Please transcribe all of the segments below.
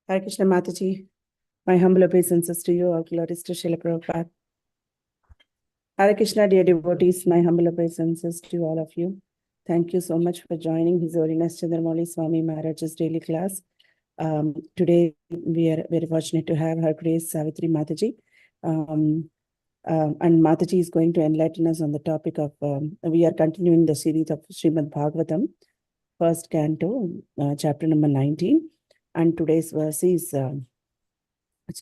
Hare Krishna Mataji, my humble obeisances to you, all glories to Srila Prabhupada. Hare Krishna, dear devotees, my humble obeisances to all of you. Thank you so much for joining His Holiness Candramauli Swami Maharaj's daily class. Today, we are very fortunate to have Her Grace Savitri Mataji. And Mataji is going to enlighten us on the topic of, we are continuing the series of Srimad Bhagavatam, first canto, chapter number 19. And today's verse is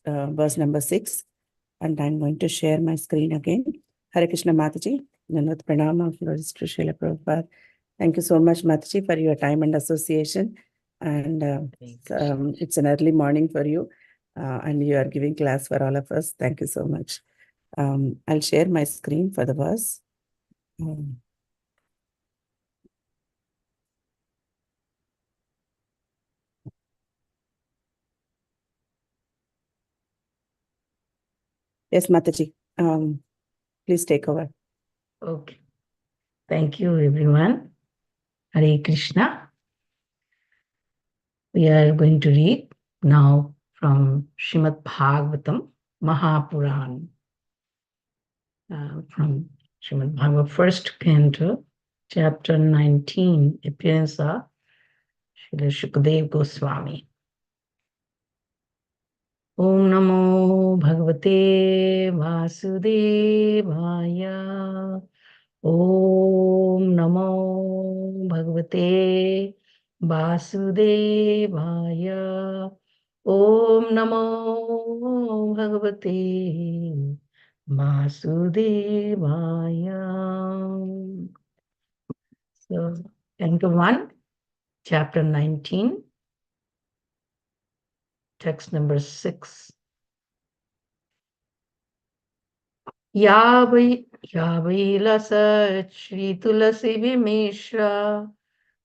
verse number 6. And I'm going to share my screen again. Hare Krishna Mataji, Nanat Pranama of Lord Srila Prabhupada. Thank you so much, Mataji, for your time and association. And it's an early morning for you. And you are giving class for all of us. Thank you so much. I'll share my screen for the verse. Yes, Mataji, please take over. Okay. Thank you, everyone. Hare Krishna. We are going to read now from Srimad Bhagavatam, Mahapuran. From Srimad Bhagavatam, first canto, chapter 19, appearance of Srila Shukadeva Goswami. Om Namo Bhagavate Vasudevaya. Om Namo Bhagavate Vasudevaya. Om Namo Bhagavate Vasudevaya. So, canto 1, chapter 19, text number 6. Yavai lasat Shri Tulasi Vimishra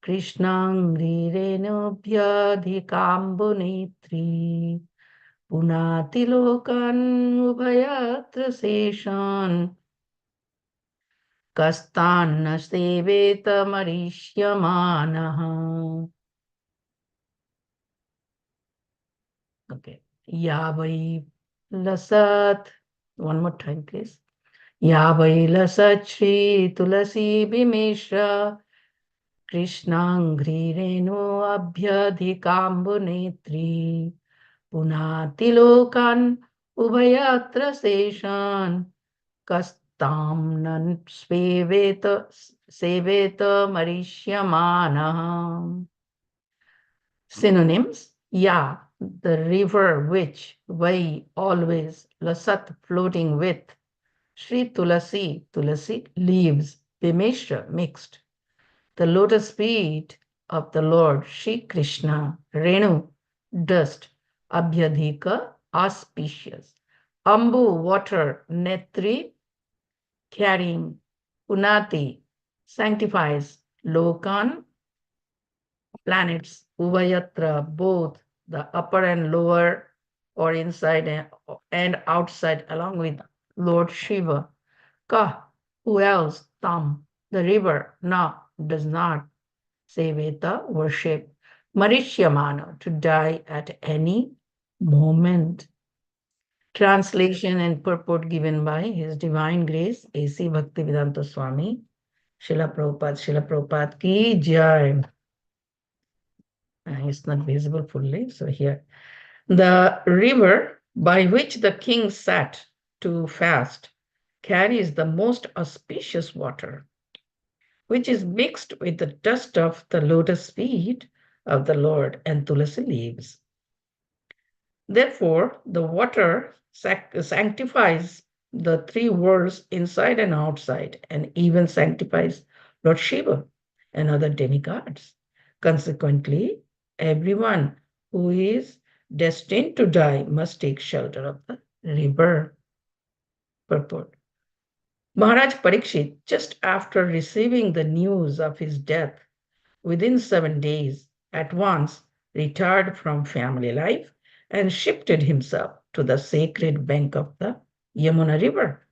Krishnangrirenobhyadhikambunitri Punati lokan ubhayatra seshan Kastanna seveta marishyamanaha. Okay. Yavai lasat. One more time, please. Yavai lasat Shri Tulasi Bhimishra Krishnangri Reno Abhyadhikambunetri Punati lokan ubhayatra seshan Kastamnan seveta marishyamana. Synonyms. Ya, the river which, Vai, always, Lasat, floating with, Shri Tulasi, Tulasi, leaves, Bhimeshra, mixed. The lotus feet of the Lord, Shri Krishna, Renu, dust, Abhyadhika, auspicious. Ambu, water, Netri, carrying, Punati, sanctifies, Lokan, planets, Uvayatra, both the upper and lower, or inside and outside, along with Lord Shiva. Ka, who else? Tam, the river. Na, does not. Seveta, worship. Marishyamana, to die at any moment. Translation and purport given by His Divine Grace, A.C. Bhaktivedanta Swami, Srila Prabhupada ki jai. It's not visible fully, so here. The river by which the king sat to fast carries the most auspicious water, which is mixed with the dust of the lotus feet of the Lord and tulasi leaves. Therefore, the water sanctifies the three worlds inside and outside, and even sanctifies Lord Shiva and other demigods. Consequently, everyone who is destined to die must take shelter of the river. Purport. Maharaj Parikshit, just after receiving the news of his death, within 7 days, at once retired from family life and shifted himself to the sacred bank of the Yamuna River.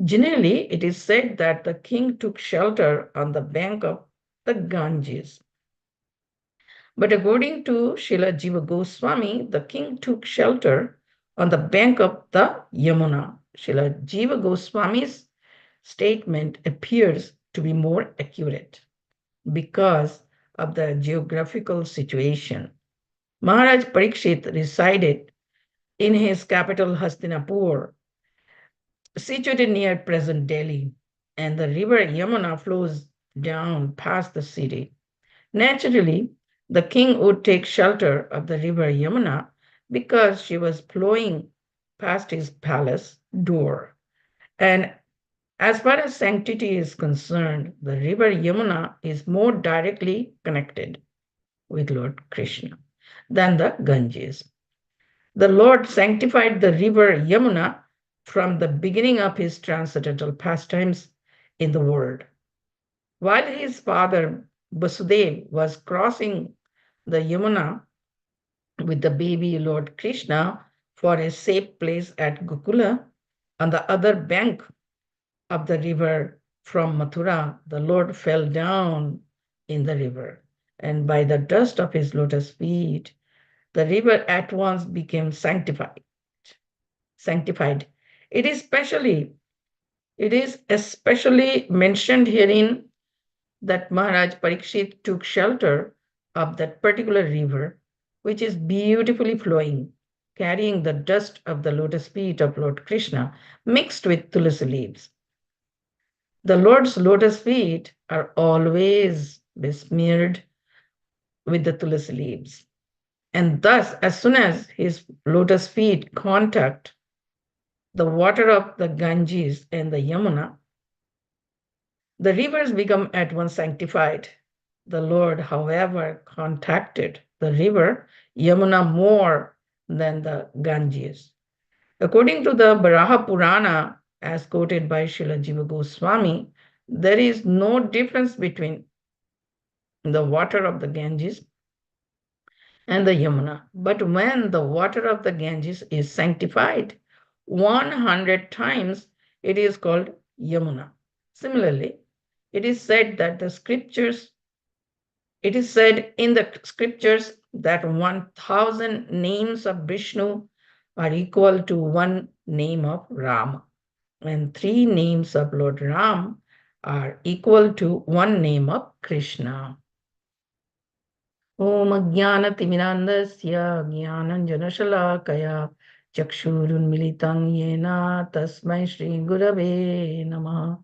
Generally, it is said that the king took shelter on the bank of the Ganges. But according to Srila Jiva Goswami, the king took shelter on the bank of the Yamuna. Srila Jiva Goswami's statement appears to be more accurate because of the geographical situation. Maharaj Parikshit resided in his capital Hastinapur, situated near present Delhi, and the river Yamuna flows down past the city. Naturally, the king would take shelter of the river Yamuna because she was flowing past his palace door. And as far as sanctity is concerned, the river Yamuna is more directly connected with Lord Krishna than the Ganges. The Lord sanctified the river Yamuna from the beginning of his transcendental pastimes in the world. While his father Vasudev was crossing the Yamuna with the baby Lord Krishna for a safe place at Gokula, on the other bank of the river from Mathura, the Lord fell down in the river, and by the dust of his lotus feet, the river at once became sanctified. Sanctified. It is especially mentioned herein that Maharaj Parikshit took shelter of that particular river, which is beautifully flowing, carrying the dust of the lotus feet of Lord Krishna mixed with tulsi leaves. The Lord's lotus feet are always besmeared with the tulsi leaves. And thus, as soon as his lotus feet contact the water of the Ganges and the Yamuna, the rivers become at once sanctified. The Lord, however, contacted the river Yamuna more than the Ganges. According to the Baraha Purana, as quoted by Srila Jiva Goswami, there is no difference between the water of the Ganges and the Yamuna. But when the water of the Ganges is sanctified 100 times, it is called Yamuna. Similarly, it is said that the scriptures, it is said in the scriptures that 1,000 names of Vishnu are equal to one name of Rama, and 3 names of Lord Ram are equal to one name of Krishna. Om Jnanatimirandasya Jnananjanashalakaya Chakshurunmilitam Yena Tasmai Shri Gurave Namaha.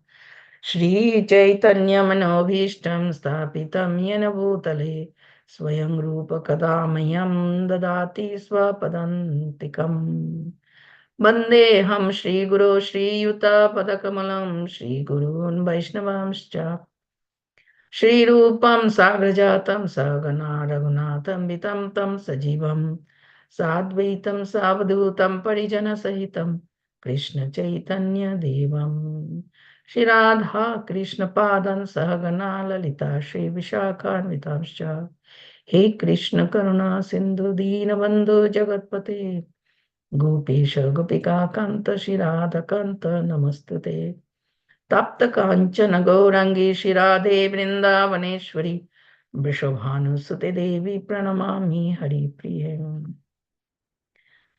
Shri Chaitanya Manobhishtam Stapitam Yena Bhutale Swayam Rupa Kadamayam Dadati Swapadantikam. Vandeham Shri Guru Shri Yuta Padakamalam Shri Gurun Vaishnavamscha Shri Rupam Sagrajatam Sagana Raghunatham Vitam Tam Sajivam Sadvaitam Savadhutam Parijana Sahitam Krishna Chaitanya Devam Shri Radha Krishna Padan Sahagana Lalita Shri Vishakhan Vitamscha He Krishna Karuna Sindhu Dina Bandhu Jagatpate Gopesha Gopika Kanta Shri Radha Kanta Namastute तप्त कांचन गौरंगी शिराधे वृंदावनेश्वरी वृषभानुसुते देवी प्रणमामि हरिप्रिये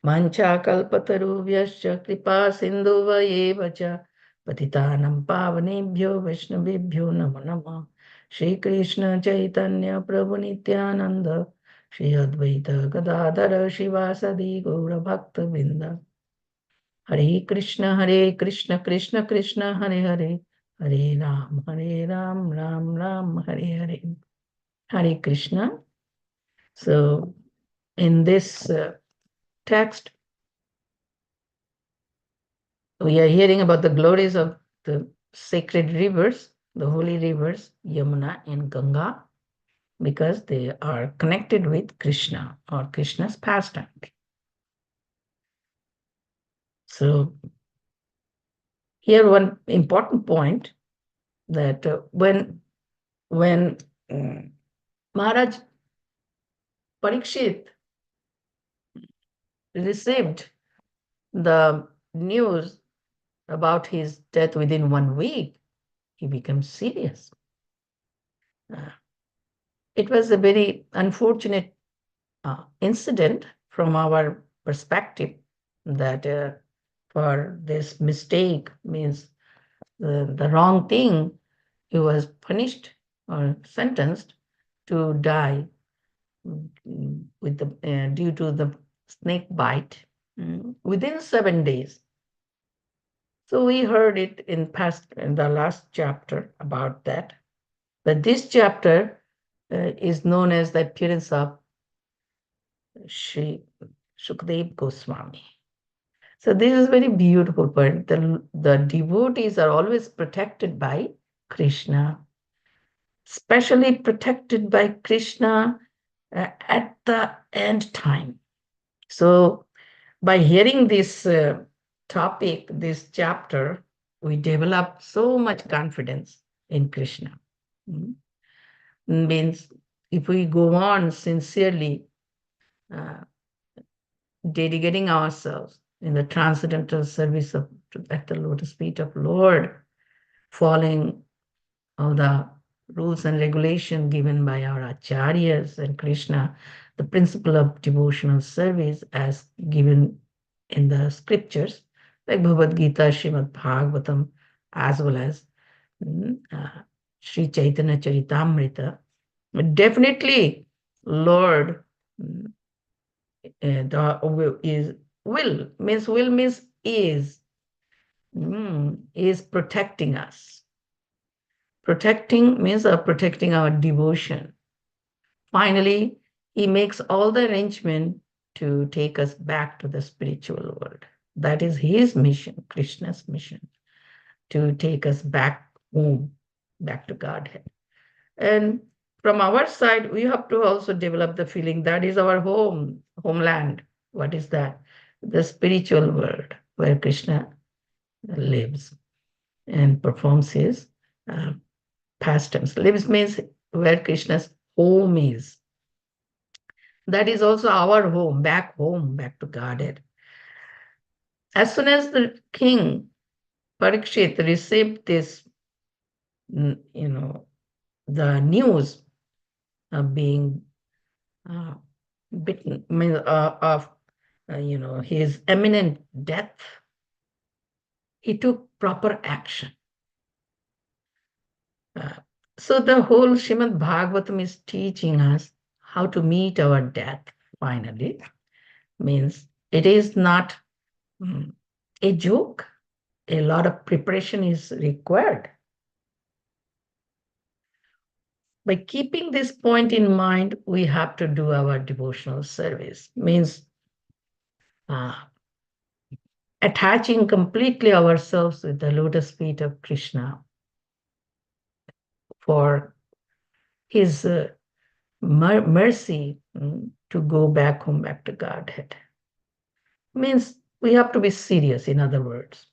वाञ्छाकल्पतरुभ्यश्च कृपा सिन्धुवयेव च पतितानं पावनेभ्यो वैष्णवेभ्यो नमो नमः श्रीकृष्ण चैतन्य प्रभु Nityanand Shri Advaita Gadadhar शिवासदि गौरभक्तवृंद Hare Krishna, Krishna Krishna, Hare Hare, Hare Ram, Ram Ram, Hare Hare. Hare Krishna. So, in this text, we are hearing about the glories of the sacred rivers, the holy rivers, Yamuna and Ganga, because they are connected with Krishna or Krishna's pastime. So, here one important point that when Maharaj Parikshit received the news about his death within 1 week, he becomes serious. It was a very unfortunate incident from our perspective that for this mistake means the wrong thing, he was punished or sentenced to die with the due to the snake bite within 7 days. So we heard it in the last chapter about that. But this chapter is known as the appearance of Sri Shukdev Goswami. So this is very beautiful point. The devotees are always protected by Krishna, especially protected by Krishna at the end time. So by hearing this topic, this chapter, we develop so much confidence in Krishna. Mm. Means if we go on sincerely uh, dedicating ourselves in the transcendental service of at the lotus feet of Lord, following all the rules and regulation given by our acharyas and Krishna, the principle of devotional service as given in the scriptures, like Bhagavad Gita, Srimad Bhagavatam, as well as Sri Chaitanya Charitamrita. Definitely, Lord the will means is protecting us. Protecting means protecting our devotion. Finally, he makes all the arrangement to take us back to the spiritual world. That is his mission, Krishna's mission, to take us back home, back to Godhead. And from our side, we have to also develop the feeling that is our homeland. What is that? The spiritual world where Krishna lives and performs his pastimes. Lives means where Krishna's home is. That is also our home, back to Godhead. As soon as the king Parikshit received this, the news of being bitten of his imminent death, he took proper action. So the whole Srimad Bhagavatam is teaching us how to meet our death finally. Means it is not a joke. A lot of preparation is required. By keeping this point in mind, we have to do our devotional service. Means attaching completely ourselves with the lotus feet of Krishna for his mercy to go back home, back to Godhead. Means we have to be serious, in other words.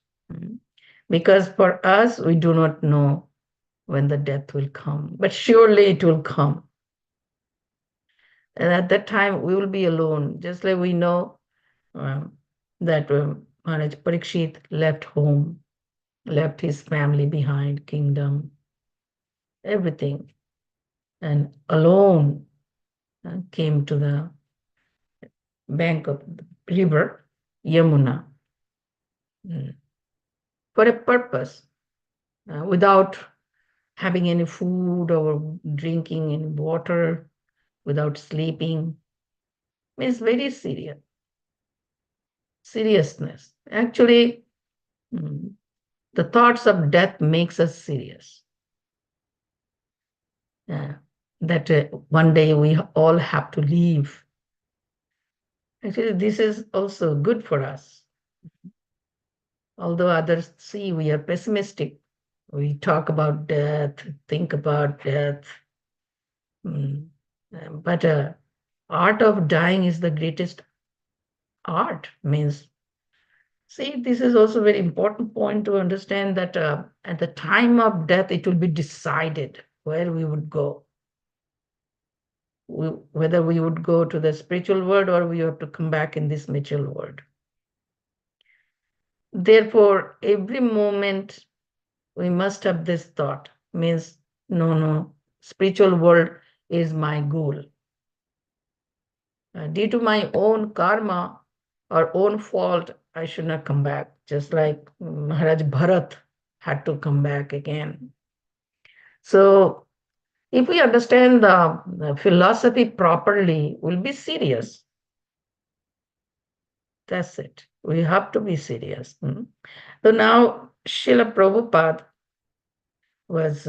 Because for us, we do not know when the death will come, but surely it will come. And at that time, we will be alone, just like we know that Maharaj Parikshit left home, left his family behind, kingdom, everything, and alone came to the bank of the river Yamuna for a purpose, without having any food or drinking any water, without sleeping. Means very serious. Seriousness. Actually, the thoughts of death makes us serious. That one day we all have to leave. Actually, this is also good for us. Although others see we are pessimistic, we talk about death, think about death. But art of dying is the greatest art. Means, see, this is also a very important point to understand that at the time of death, it will be decided where we would go. Whether we would go to the spiritual world or we have to come back in this material world. Therefore, every moment we must have this thought. Means, no, spiritual world is my goal. Due to my own karma or own fault, I should not come back, just like Maharaj Bharat had to come back again. So, if we understand the philosophy properly, we'll be serious. That's it. We have to be serious. So now, Srila Prabhupada was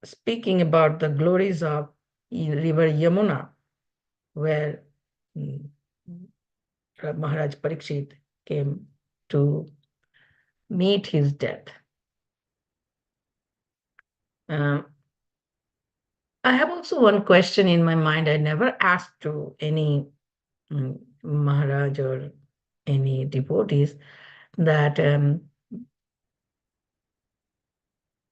speaking about the glories of river Yamuna, where Maharaj Parikshit came to meet his death. I have also one question in my mind. I never asked to any Maharaj or any devotees that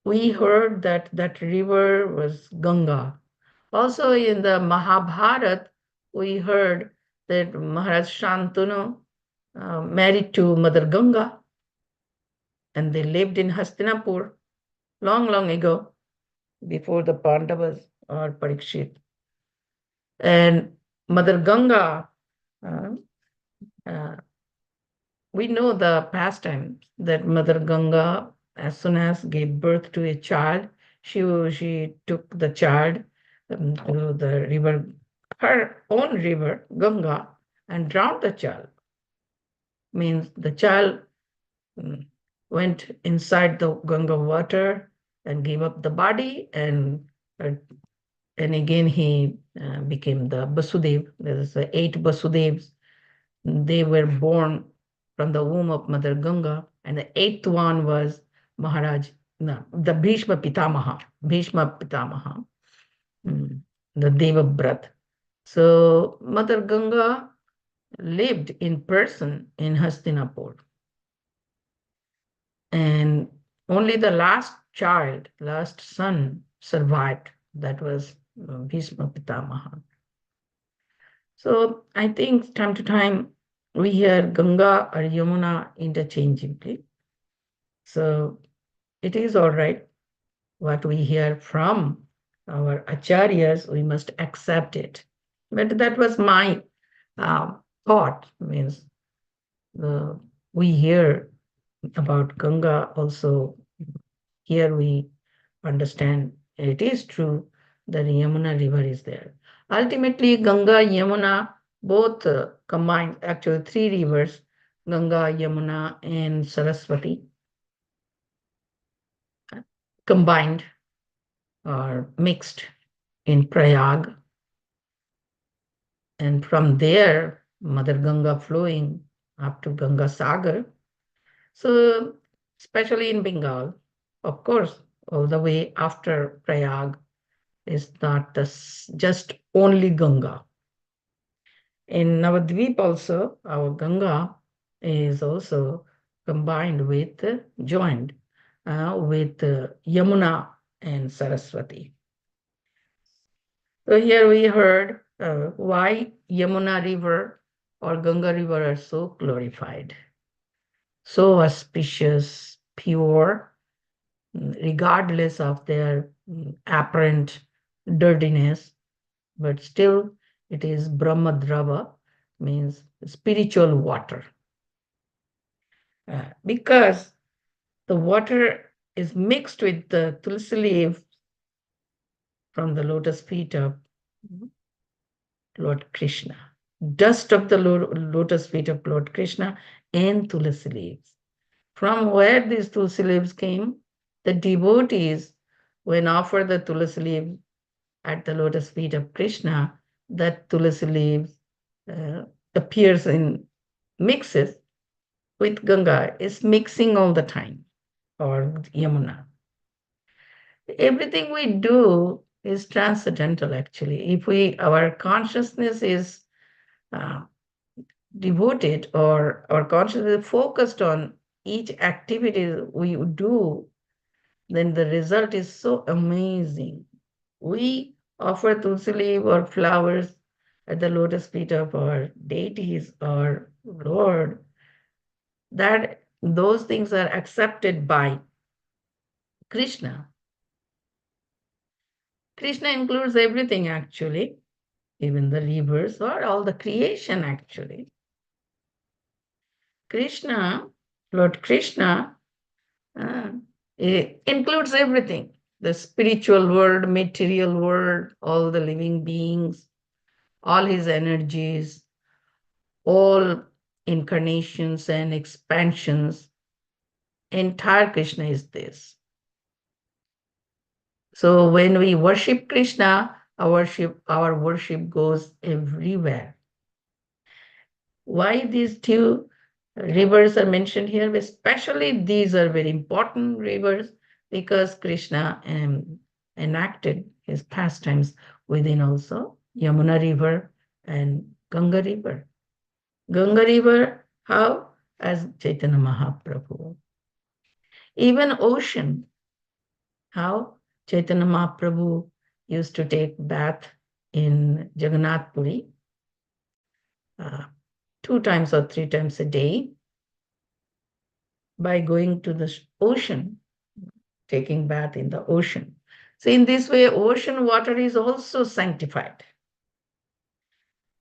we heard that that river was Ganga. Also in the Mahabharata, we heard that Maharaj Shantanu married to Mother Ganga, and they lived in Hastinapur long, long ago, before the Pandavas or Parikshit. And Mother Ganga, we know the pastime that Mother Ganga, as soon as gave birth to a child, she took the child to the river, her own river, Ganga, and drowned the child. Means the child went inside the Ganga water and gave up the body, and again he became the Basudev. There's 8 Basudevs. They were born from the womb of Mother Ganga, and the 8th one was Maharaj, no, the Bhishma Pitamaha, the Deva Brat. So Mother Ganga lived in person in Hastinapur. And only the last child, last son survived. That was Bhishma Pitamaha. So I think time to time we hear Ganga or Yamuna interchangeably. So it is all right. What we hear from our acharyas, we must accept it. But that was my thought. Means we hear about Ganga also. Here we understand it is true that Yamuna river is there. Ultimately, Ganga, Yamuna, both combined, actually 3 rivers, Ganga, Yamuna, and Saraswati, combined or mixed in Prayag. And from there, Mother Ganga flowing up to Ganga Sagar. So, especially in Bengal, of course, all the way after Prayag is not just only Ganga. In Navadvip also, our Ganga is also combined with, joined with Yamuna and Saraswati. So here we heard why Yamuna River or Ganga River are so glorified, so auspicious, pure, regardless of their apparent dirtiness, but still it is Brahmadrava, means spiritual water. Because the water is mixed with the tulsi leaf from the lotus feet of Lord Krishna, dust of the lotus feet of Lord Krishna, and tulsi leaves. From where these tulsi leaves came, the devotees, when offer the tulsi leaves at the lotus feet of Krishna, that tulsi leaves appears in mixes with Ganga, is mixing all the time, or Yamuna. Everything we do is transcendental, actually. If our consciousness is devoted, or our consciousness is focused on each activity we do, then the result is so amazing. We offer tulsi leaf or flowers at the lotus feet of our deities or Lord, that those things are accepted by Krishna. Krishna includes everything actually, even the rivers or all the creation actually. Krishna, Lord Krishna, it includes everything, the spiritual world, material world, all the living beings, all his energies, all incarnations and expansions. Entire Krishna is this. So when we worship Krishna, our worship goes everywhere. Why these two rivers are mentioned here? Especially these are very important rivers because Krishna enacted his pastimes within also Yamuna River and Ganga River. Ganga River, how? As Chaitanya Mahaprabhu. Even ocean, how? Chaitanya Mahaprabhu used to take bath in Jagannath Puri 2 times or 3 times a day by going to the ocean, taking bath in the ocean. So in this way, ocean water is also sanctified.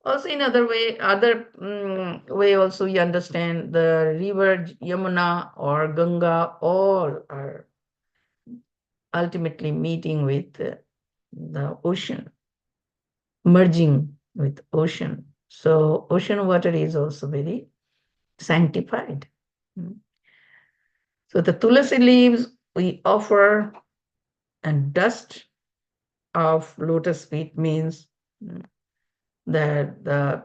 Also in other way also you understand the river Yamuna or Ganga, all are ultimately meeting with the ocean, merging with ocean. So ocean water is also very sanctified. So the tulasi leaves we offer and dust of lotus feet means that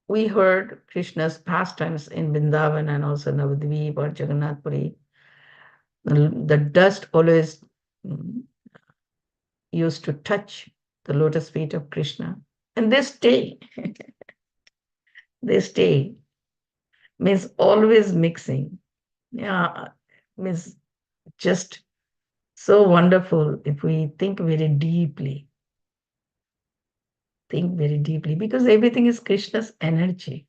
we heard Krishna's pastimes in Vrindavan and also Navadvip or Jagannath Puri. The dust always used to touch the lotus feet of Krishna. And they stay. They stay. Means always mixing. Yeah, means just so wonderful if we think very deeply. Think very deeply because everything is Krishna's energy.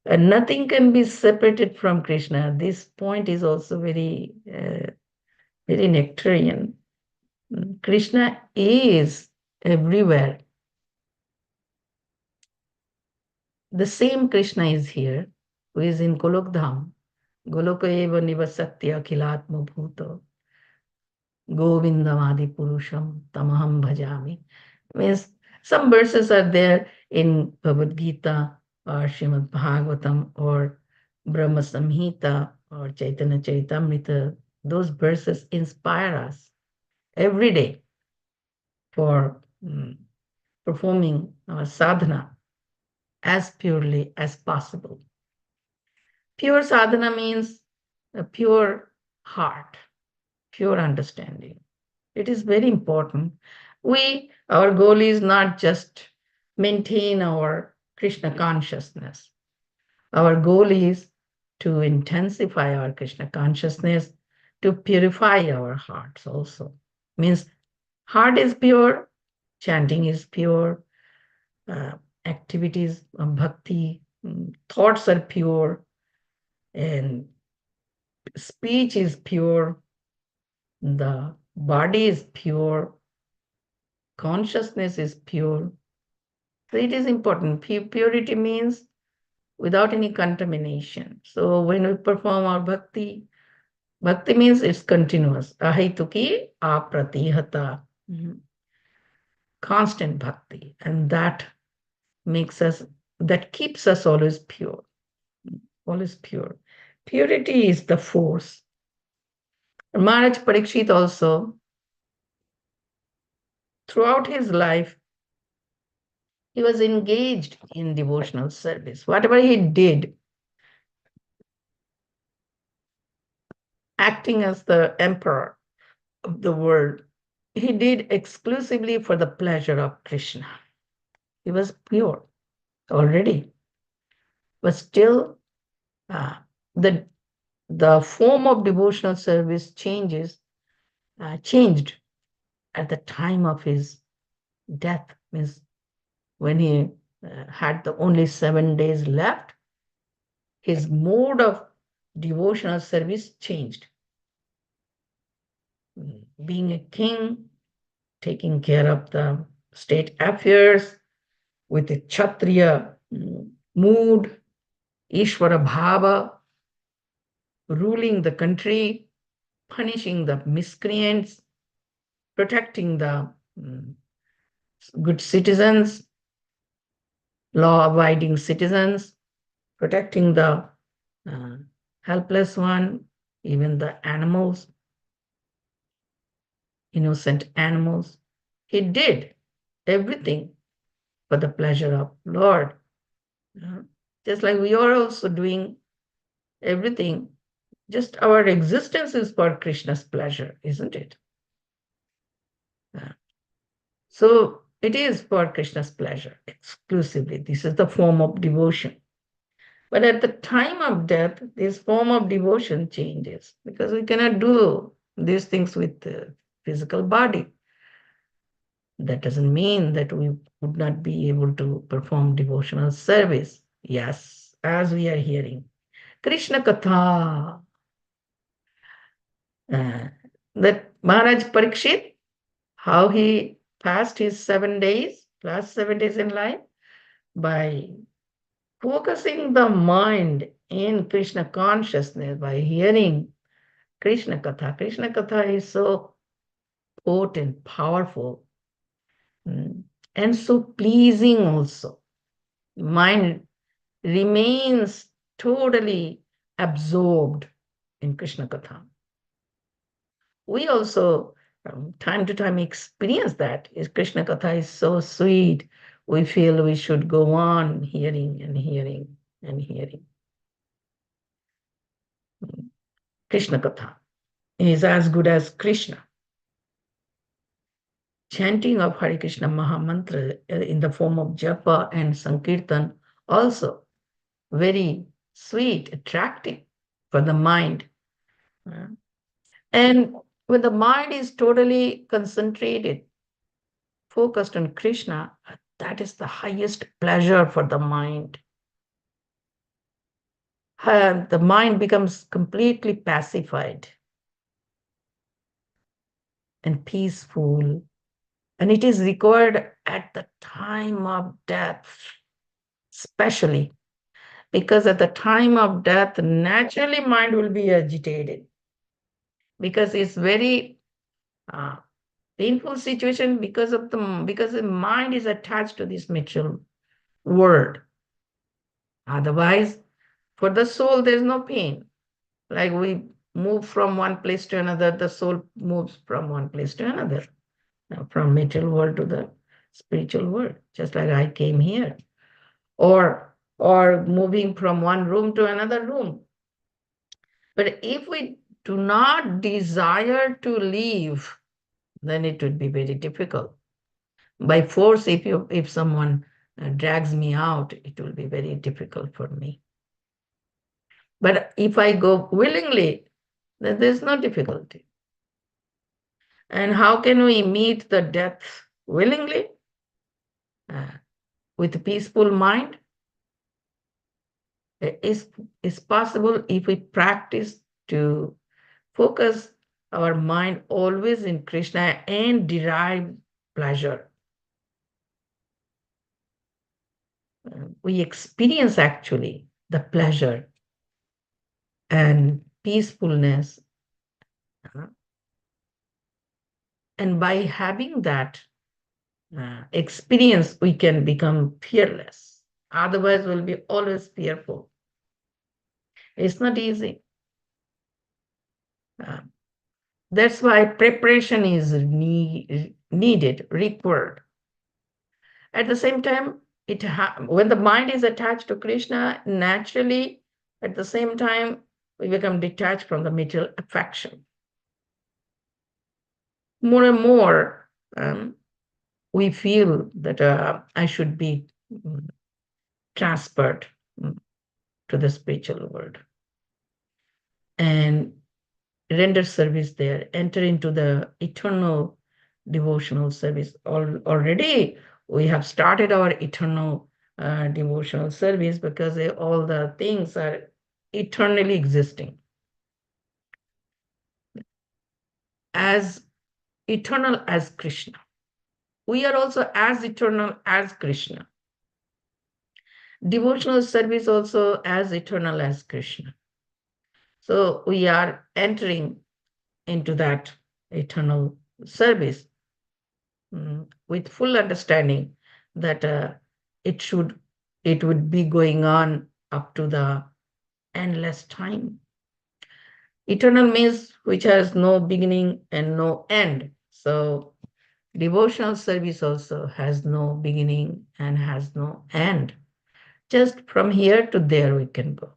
Nothing can be separated from Krishna. This point is also very, very nectarian. Krishna is everywhere. The same Krishna is here, who is in Golokdham. Goloka eva nivasatya akhilatma bhuta. Govindamadi Purusham Tamaham Bhajami. Means some verses are there in Bhagavad Gita or Srimad Bhagavatam or Brahma Samhita or Chaitanya Charitamrita. Those verses inspire us every day for performing our sadhana as purely as possible. Pure sadhana means a pure heart, pure understanding. It is very important. Our goal is not just maintain our Krishna consciousness. Our goal is to intensify our Krishna consciousness, to purify our hearts also. Means heart is pure, chanting is pure, activities of bhakti, thoughts are pure, and speech is pure, the body is pure, consciousness is pure. So it is important. Purity means without any contamination. So when we perform our bhakti, bhakti means it's continuous. Ahituki apratihata. Constant bhakti. And that keeps us always pure. Always pure. Purity is the force. Maharaj Parikshit also, throughout his life, he was engaged in devotional service. Whatever he did, acting as the emperor of the world, he did exclusively for the pleasure of Krishna. He was pure already. But still, the form of devotional service changed at the time of his death. Means when he had the only 7 days left, his mode of devotional service changed. being a king, taking care of the state affairs with a Kshatriya mood, Ishvara Bhava, ruling the country, punishing the miscreants, protecting the good citizens, law-abiding citizens, protecting the uh, helpless one, even the animals, innocent animals. He did everything for the pleasure of Lord. Just like we are also doing everything, just our existence is for Krishna's pleasure, isn't it? So it is for Krishna's pleasure exclusively. This is the form of devotion. But at the time of death, this form of devotion changes because we cannot do these things with the physical body. That doesn't mean that we would not be able to perform devotional service. Yes, as we are hearing. Krishna Katha. That Maharaj Parikshit, how he passed his 7 days, last 7 days in life, by focusing the mind in Krishna consciousness, by hearing Krishna Katha. Krishna Katha is so potent, powerful, and so pleasing also. Mind remains totally absorbed in Krishna Katha. We also, from time to time, experience that. Krishna Katha is so sweet. We feel we should go on hearing and hearing and hearing. Krishna Katha is as good as Krishna. Chanting of Hare Krishna Mahamantra in the form of japa and sankirtan also very sweet, attractive for the mind. And when the mind is totally concentrated, focused on Krishna, that is the highest pleasure for the mind. The mind becomes completely pacified and peaceful. And it is required at the time of death, especially because at the time of death, naturally mind will be agitated because it's very painful situation because the mind is attached to this material world. Otherwise, for the soul, there's no pain. Like we move from one place to another, the soul moves from one place to another, from material world to the spiritual world, just like I came here. Or moving from one room to another room. But if we do not desire to leave, then it would be very difficult. By force, if someone drags me out, it will be very difficult for me. But if I go willingly, then there's no difficulty. And how can we meet the death willingly? With a peaceful mind? It's possible if we practice to focus our mind always in Krishna and derive pleasure. We experience actually the pleasure and peacefulness. And by having that experience, we can become fearless. Otherwise, we'll be always fearful. It's not easy. That's why preparation is needed, required. At the same time, when the mind is attached to Krishna, naturally, at the same time, we become detached from the material affection. More and more, we feel that I should be transferred to the spiritual world and render service there, enter into the eternal devotional service. Already, we have started our eternal devotional service because all the things are eternally existing. as eternal as Krishna. We are also as eternal as Krishna. Devotional service also as eternal as Krishna. So we are entering into that eternal service with full understanding that it would be going on up to the endless time. Eternal means which has no beginning and no end. So devotional service also has no beginning and has no end. Just from here to there we can go.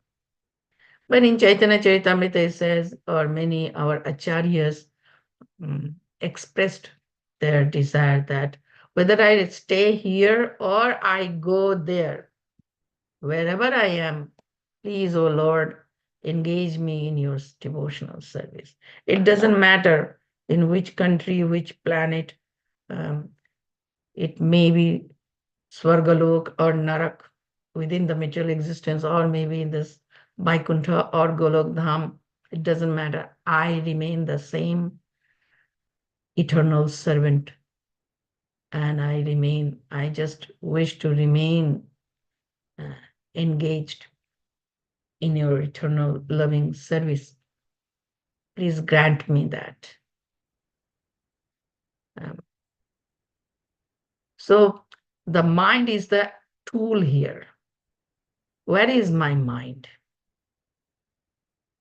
But in Chaitanya Charitamrita it says, or many our acharyas expressed their desire that whether I stay here or I go there, wherever I am, please, O Lord, engage me in your devotional service. It doesn't matter in which country, which planet. It may be Swargalok or Narak within the material existence, or maybe in this Vaikuntha or Golok Dham. It doesn't matter. I remain the same eternal servant. And I just wish to remain engaged in your eternal loving service. Please grant me that. So the mind is the tool here. Where is my mind?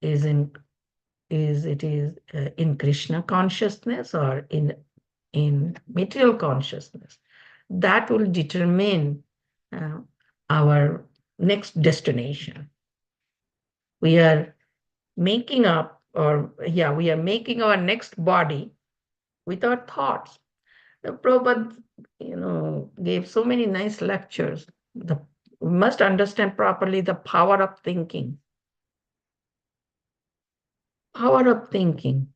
Is it in Krishna consciousness or in material consciousness? That will determine our next destination. We are making our next body with our thoughts. Prabhupada, gave so many nice lectures. We must understand properly the power of thinking. Power of thinking.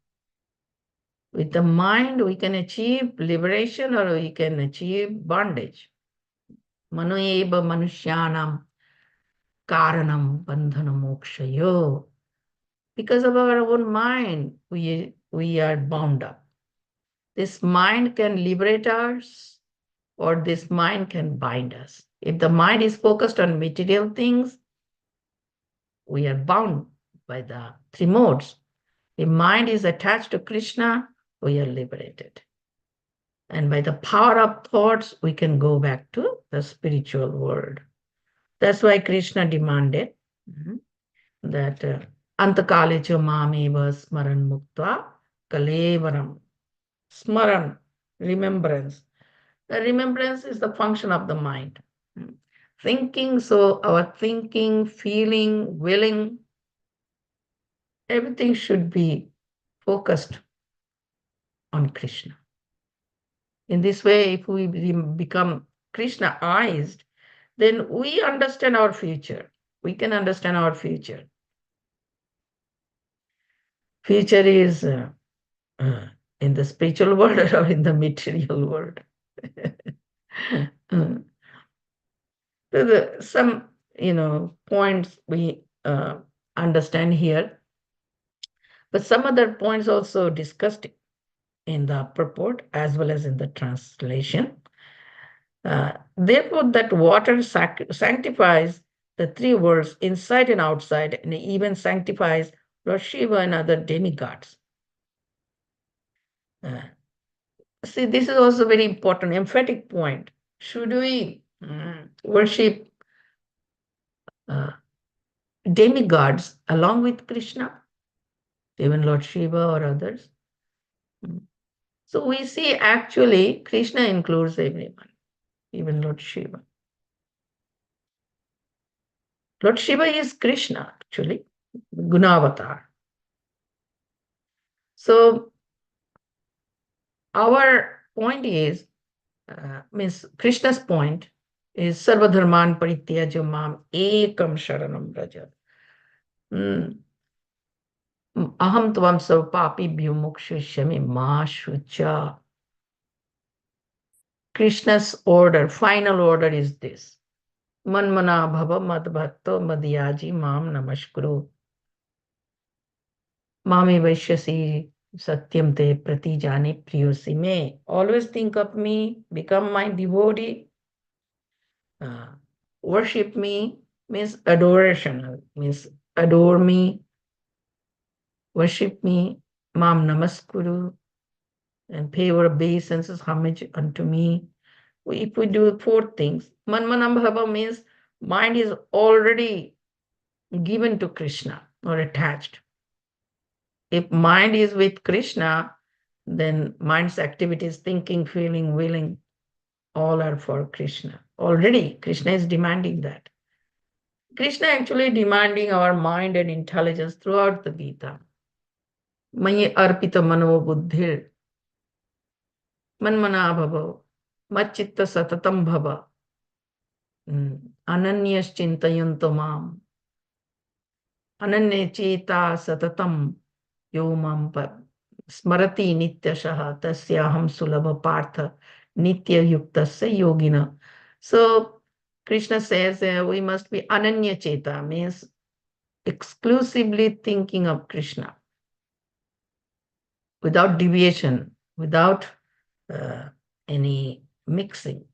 With the mind, we can achieve liberation or we can achieve bondage. Manoeva manushyanam karanam bandhana mokshayo. Because of our own mind, we are bound up. This mind can liberate us, or this mind can bind us. If the mind is focused on material things, we are bound by the three modes. If mind is attached to Krishna, we are liberated. And by the power of thoughts, we can go back to the spiritual world. That's why Krishna demanded that antakale cha mameva smaran muktva kalevaram. Smaran, remembrance. The remembrance is the function of the mind. Thinking, so our thinking, feeling, willing, everything should be focused on Krishna. In this way, if we become Krishna-ized, then we understand our future. We can understand our future. Future is in the spiritual world or in the material world. Some, points we understand here, but some other points also discussed in the purport as well as in the translation. Therefore, that water sanctifies the three worlds inside and outside, and even sanctifies Lord Shiva and other demigods. See, this is also very important, emphatic point. Should we worship demigods along with Krishna, even Lord Shiva or others? So we see actually Krishna includes everyone, even Lord Shiva. Lord Shiva is Krishna, actually, Gunavatar. So our point is, means Krishna's point is Sarvadharman Parityajya Mam Ekam Sharanam Braja. Aham Tvam Sav Papi Bhyumukshishami Ma Shucha. Krishna's order, final order is this. Manmana Bhava Madbhakto Madhyaji Mam Namaskuru. Mami Vaishyasi Satyam te prati jane priyosi me. Always think of me, become my devotee. Worship me means adoration, means adore me, worship me, mam namaskuru, and pay your obeisances, homage unto me. If we do four things, manmanambhava means mind is already given to Krishna or attached. If mind is with Krishna, then mind's activities, thinking, feeling, willing, all are for Krishna. Already, Krishna is demanding that. Krishna actually demanding our mind and intelligence throughout the Gita. Mayi arpita mano buddhir, manmana bhava, machitta satatam bhava, ananyas chintayanto mam, ananya cheta satatam yo mam smarati nityashaha tasyaham sulabha partha nitya yuktasya yogina. So Krishna says we must be ananya cheta, means exclusively thinking of Krishna without deviation, without uh, any mixing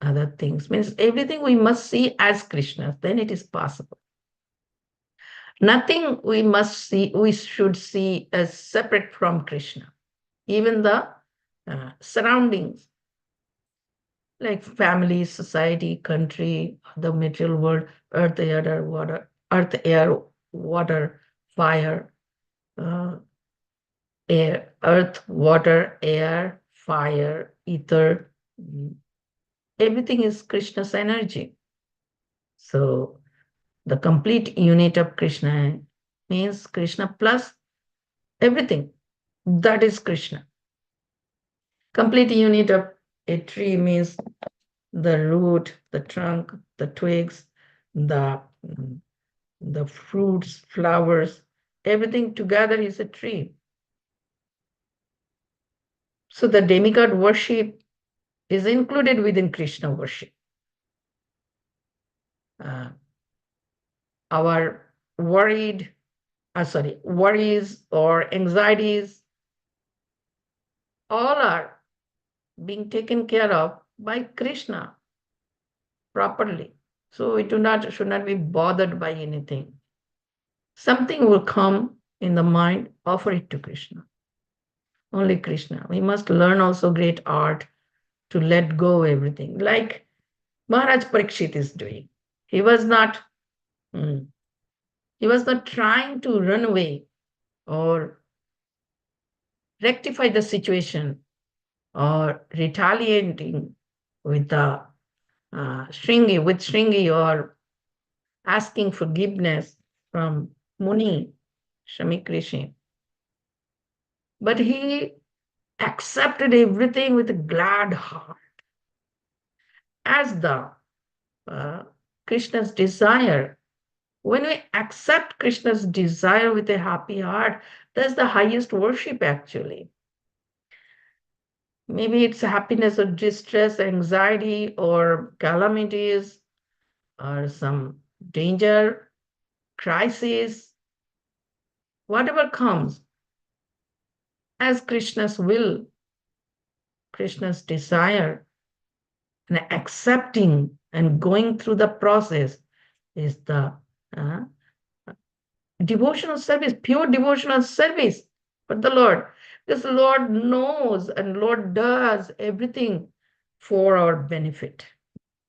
other things. Means everything we must see as Krishna, then it is possible. Nothing we must see, we should see as separate from Krishna. Even the surroundings, like family, society, country, the material world, earth, air, water, fire, air, earth, water, air, fire, ether. Everything is Krishna's energy. So the complete unit of Krishna means Krishna plus everything. That is Krishna. Complete unit of a tree means the root, the trunk, the twigs, the, the fruits, flowers, everything together is a tree. So the demigod worship is included within Krishna worship. Our worries or anxieties, all are being taken care of by Krishna properly. So we should not be bothered by anything. Something will come in the mind, offer it to Krishna. Only Krishna. We must learn also great art to let go everything, like Maharaj Parikshit is doing. He was not trying to run away or rectify the situation or retaliating with the Shringi or asking forgiveness from Muni, Shamikrishi. But he accepted everything with a glad heart as the Krishna's desire. When we accept Krishna's desire with a happy heart, that's the highest worship actually. Maybe it's happiness or distress, anxiety or calamities or some danger, crisis, whatever comes, as Krishna's will, Krishna's desire, and accepting and going through the process is the devotional service, pure devotional service for the Lord. Because the Lord knows and Lord does everything for our benefit.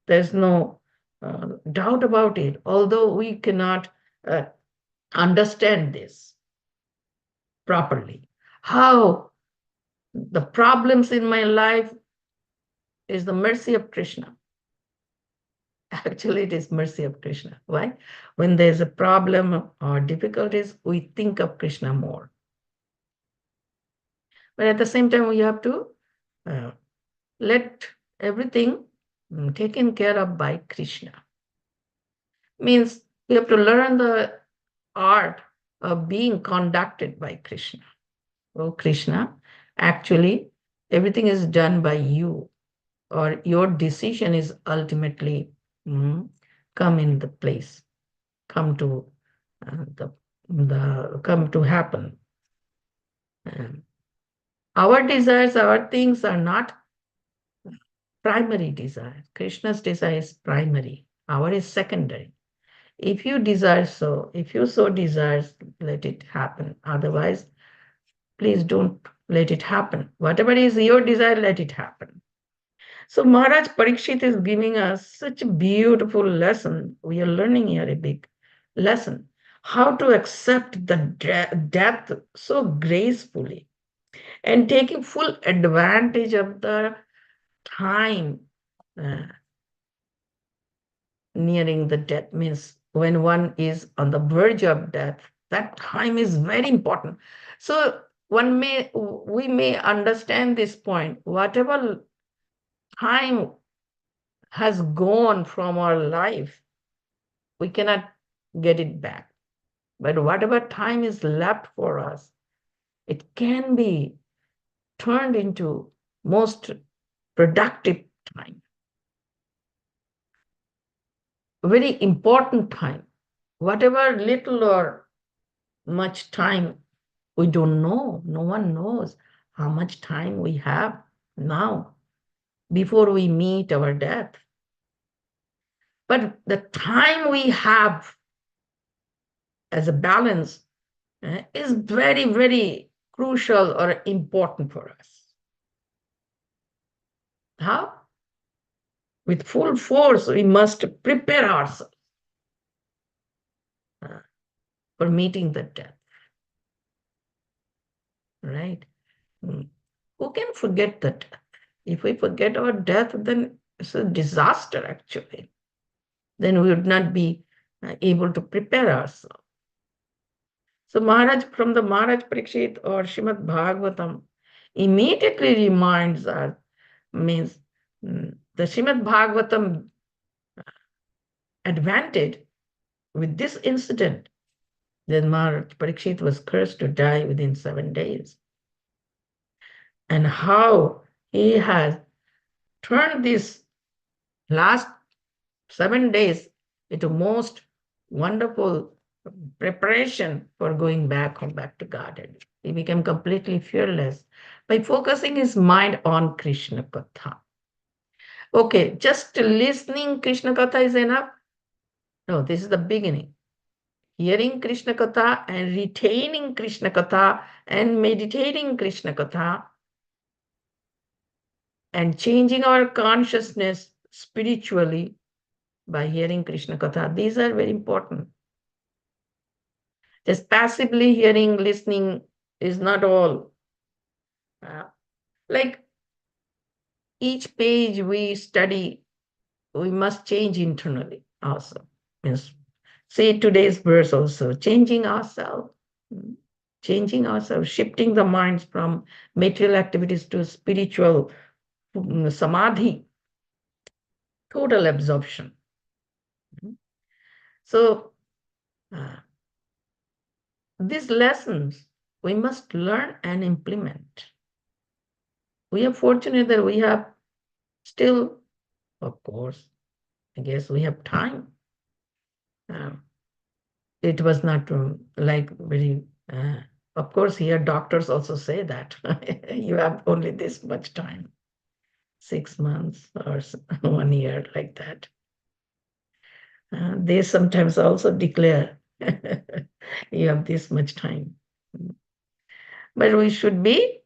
There's no doubt about it, although we cannot understand this properly. How the problems in my life is the mercy of Krishna. Actually, it is mercy of Krishna. Why? When there's a problem or difficulties, we think of Krishna more. But at the same time, we have to let everything taken care of by Krishna. Means we have to learn the art of being conducted by Krishna. Oh, Krishna, actually, everything is done by you, or your decision is ultimately come in the place, come to come to happen. Our desires, our things are not primary desire. Krishna's desire is primary. Our is secondary. If you desire so, if you so desires, let it happen. Otherwise, please don't let it happen. Whatever is your desire, let it happen. So Maharaj Parikshit is giving us such a beautiful lesson. We are learning here a big lesson. How to accept the death so gracefully and taking full advantage of the time nearing the death, means when one is on the verge of death, that time is very important. So we may understand this point. Whatever time has gone from our life, we cannot get it back. But whatever time is left for us, it can be turned into most productive time, very important time. Whatever little or much time, we don't know. No one knows how much time we have now before we meet our death. But the time we have as a balance is very, very crucial or important for us. How? With full force, we must prepare ourselves for meeting the death. Right? Who can forget the death? If we forget our death, then it's a disaster, actually. Then we would not be able to prepare ourselves. So Maharaj, from the Maharaj Parikshit or Srimad Bhagavatam, immediately reminds us, means the Srimad Bhagavatam advantage with this incident, then Maharaj Parikshit was cursed to die within 7 days. And how he has turned this last 7 days into most wonderful preparation for going back home, back to Godhead. He became completely fearless by focusing his mind on Krishna Katha. Okay, just listening Krishna Katha is enough? No, this is the beginning. Hearing Krishna Katha and retaining Krishna Katha and meditating Krishna Katha and changing our consciousness spiritually by hearing Krishna Katha. These are very important. Just passively hearing, listening is not all. Like each page we study, we must change internally also. Means, say today's verse also, changing ourselves, shifting the minds from material activities to spiritual samadhi, total absorption. So these lessons we must learn and implement. We are fortunate that we have still, of course, I guess we have time. It was not like very, of course, here doctors also say that you have only this much time, 6 months or 1 year, like that. They sometimes also declare you have this much time. But we should be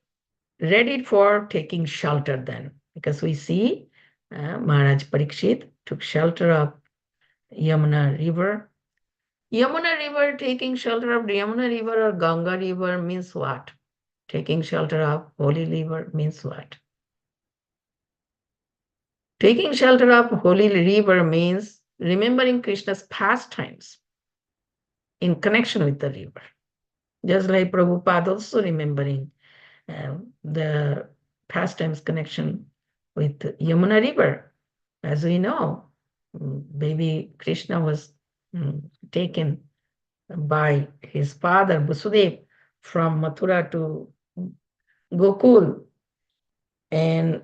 ready for taking shelter then, because we see Maharaj Parikshit took shelter of Yamuna River. Yamuna River, taking shelter of Yamuna River or Ganga River means what? Taking shelter of Holy River means what? Taking shelter of Holy River means remembering Krishna's pastimes in connection with the river. Just like Prabhupada also remembering the pastimes connection with Yamuna River. As we know, baby Krishna was taken by his father Vasudev from Mathura to Gokul, and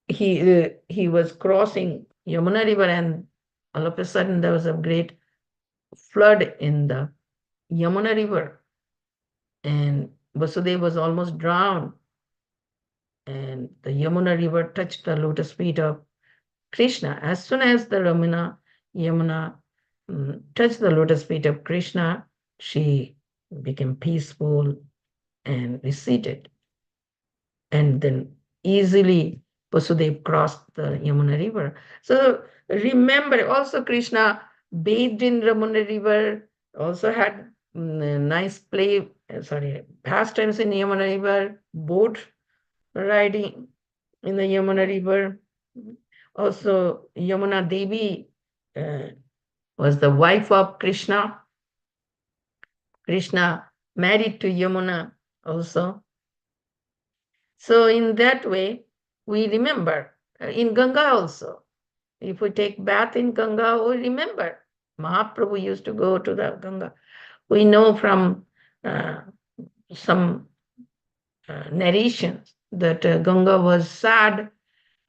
he was crossing Yamuna River, and all of a sudden there was a great flood in the Yamuna River, and Vasudeva was almost drowned, and the Yamuna river touched the lotus feet of Krishna. As soon as the Yamuna touched the lotus feet of Krishna, she became peaceful and receded. And then easily Vasudev crossed the Yamuna river. So remember, also Krishna bathed in Yamuna river, also had nice pastimes in Yamuna river, boat riding in the Yamuna river. Also, Yamuna Devi was the wife of Krishna. Krishna married to Yamuna also. So in that way, we remember in Ganga also. If we take bath in Ganga, we remember Mahaprabhu used to go to the Ganga. We know from some narrations that Ganga was sad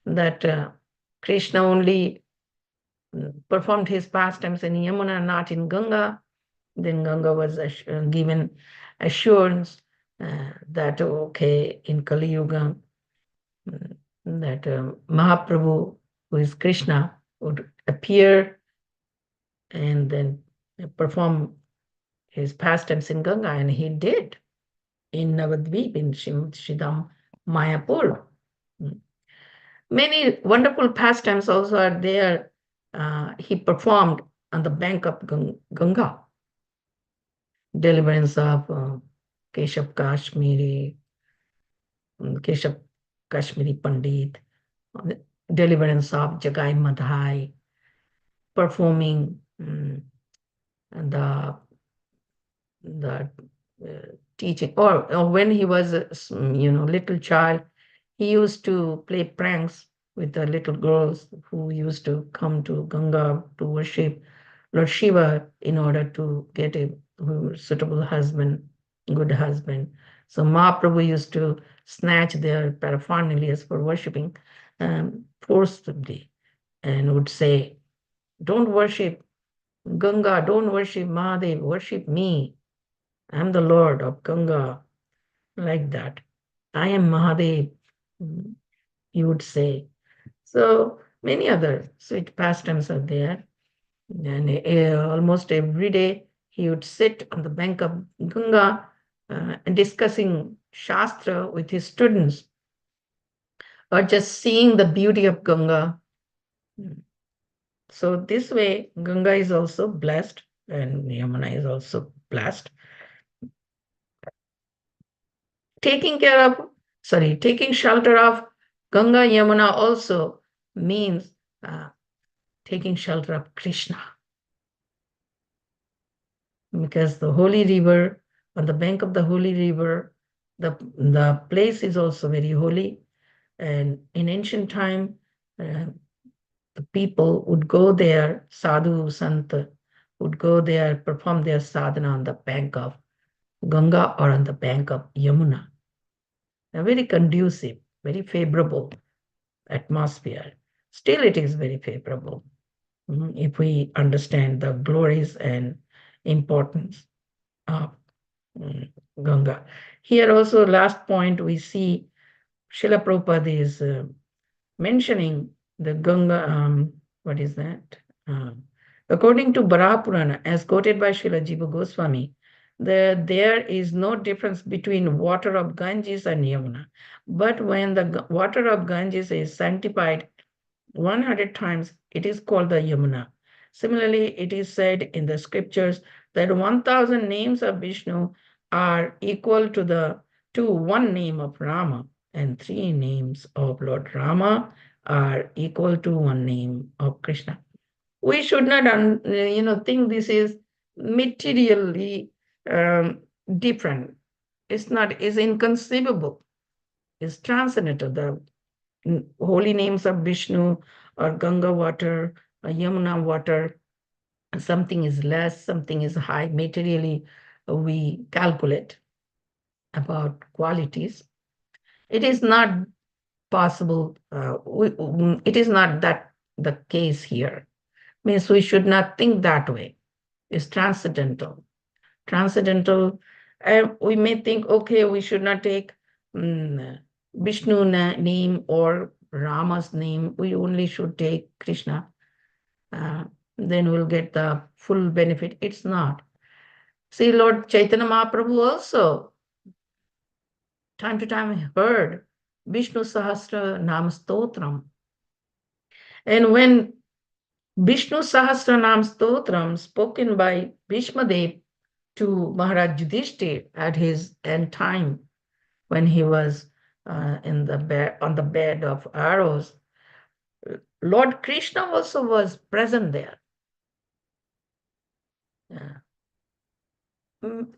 that Krishna only performed his pastimes in Yamuna, not in Ganga. Then Ganga was given assurance that, okay, in Kali Yuga, that Mahaprabhu, who is Krishna, would appear and then perform his pastimes in Ganga, and he did in Navadvip, in Shidam Mayapur. Many wonderful pastimes also are there. He performed on the bank of Ganga. Deliverance of Keshav Kashmiri Pandit, deliverance of Jagai Madhai, performing the teaching, or when he was a little child, he used to play pranks with the little girls who used to come to Ganga to worship Lord Shiva in order to get a suitable husband, good husband. So Mahaprabhu used to snatch their paraphernalias for worshipping forcibly and would say, don't worship Ganga, don't worship Mahadev, worship me. I'm the Lord of Ganga, like that. I am Mahadev, he would say. So many other sweet pastimes are there. And almost every day he would sit on the bank of Ganga discussing Shastra with his students, or just seeing the beauty of Ganga. So this way, Ganga is also blessed and Yamuna is also blessed. Taking shelter of Ganga, Yamuna also means taking shelter of Krishna. Because the holy river, on the bank of the holy river, the place is also very holy. And in ancient time, the people would go there, sadhu, sant would go there, perform their sadhana on the bank of Ganga or on the bank of Yamuna. A very conducive, very favorable atmosphere. Still, it is very favorable if we understand the glories and importance of Ganga. Here also, last point, we see Srila Prabhupada is mentioning the Ganga, what is that? According to Varaha Purana, as quoted by Srila Jiva Goswami, there is no difference between water of Ganges and Yamuna. But when the water of Ganges is sanctified 100 times, it is called the Yamuna. Similarly, it is said in the scriptures that 1,000 names of Vishnu are equal to one name of Rama, and 3 names of Lord Rama are equal to one name of Krishna. We should not think this is materially different. It's inconceivable. It's transcendental. The holy names of Vishnu or Ganga water or Yamuna water, something is less, something is high. Materially, we calculate about qualities. It is not possible. It is not that the case here. Means we should not think that way. It's transcendental. Transcendental we may think, okay, we should not take Vishnu name or Rama's name. We only should take Krishna. Then we'll get the full benefit. It's not. See, Lord Chaitanya Mahaprabhu also, time to time, heard Vishnu Sahasra Nam Stotram. And when Vishnu Sahasra Nam Stotram, spoken by Bhishmadev to Maharaj Yudhishthir at his end time, when he was on the bed of arrows, Lord Krishna also was present there.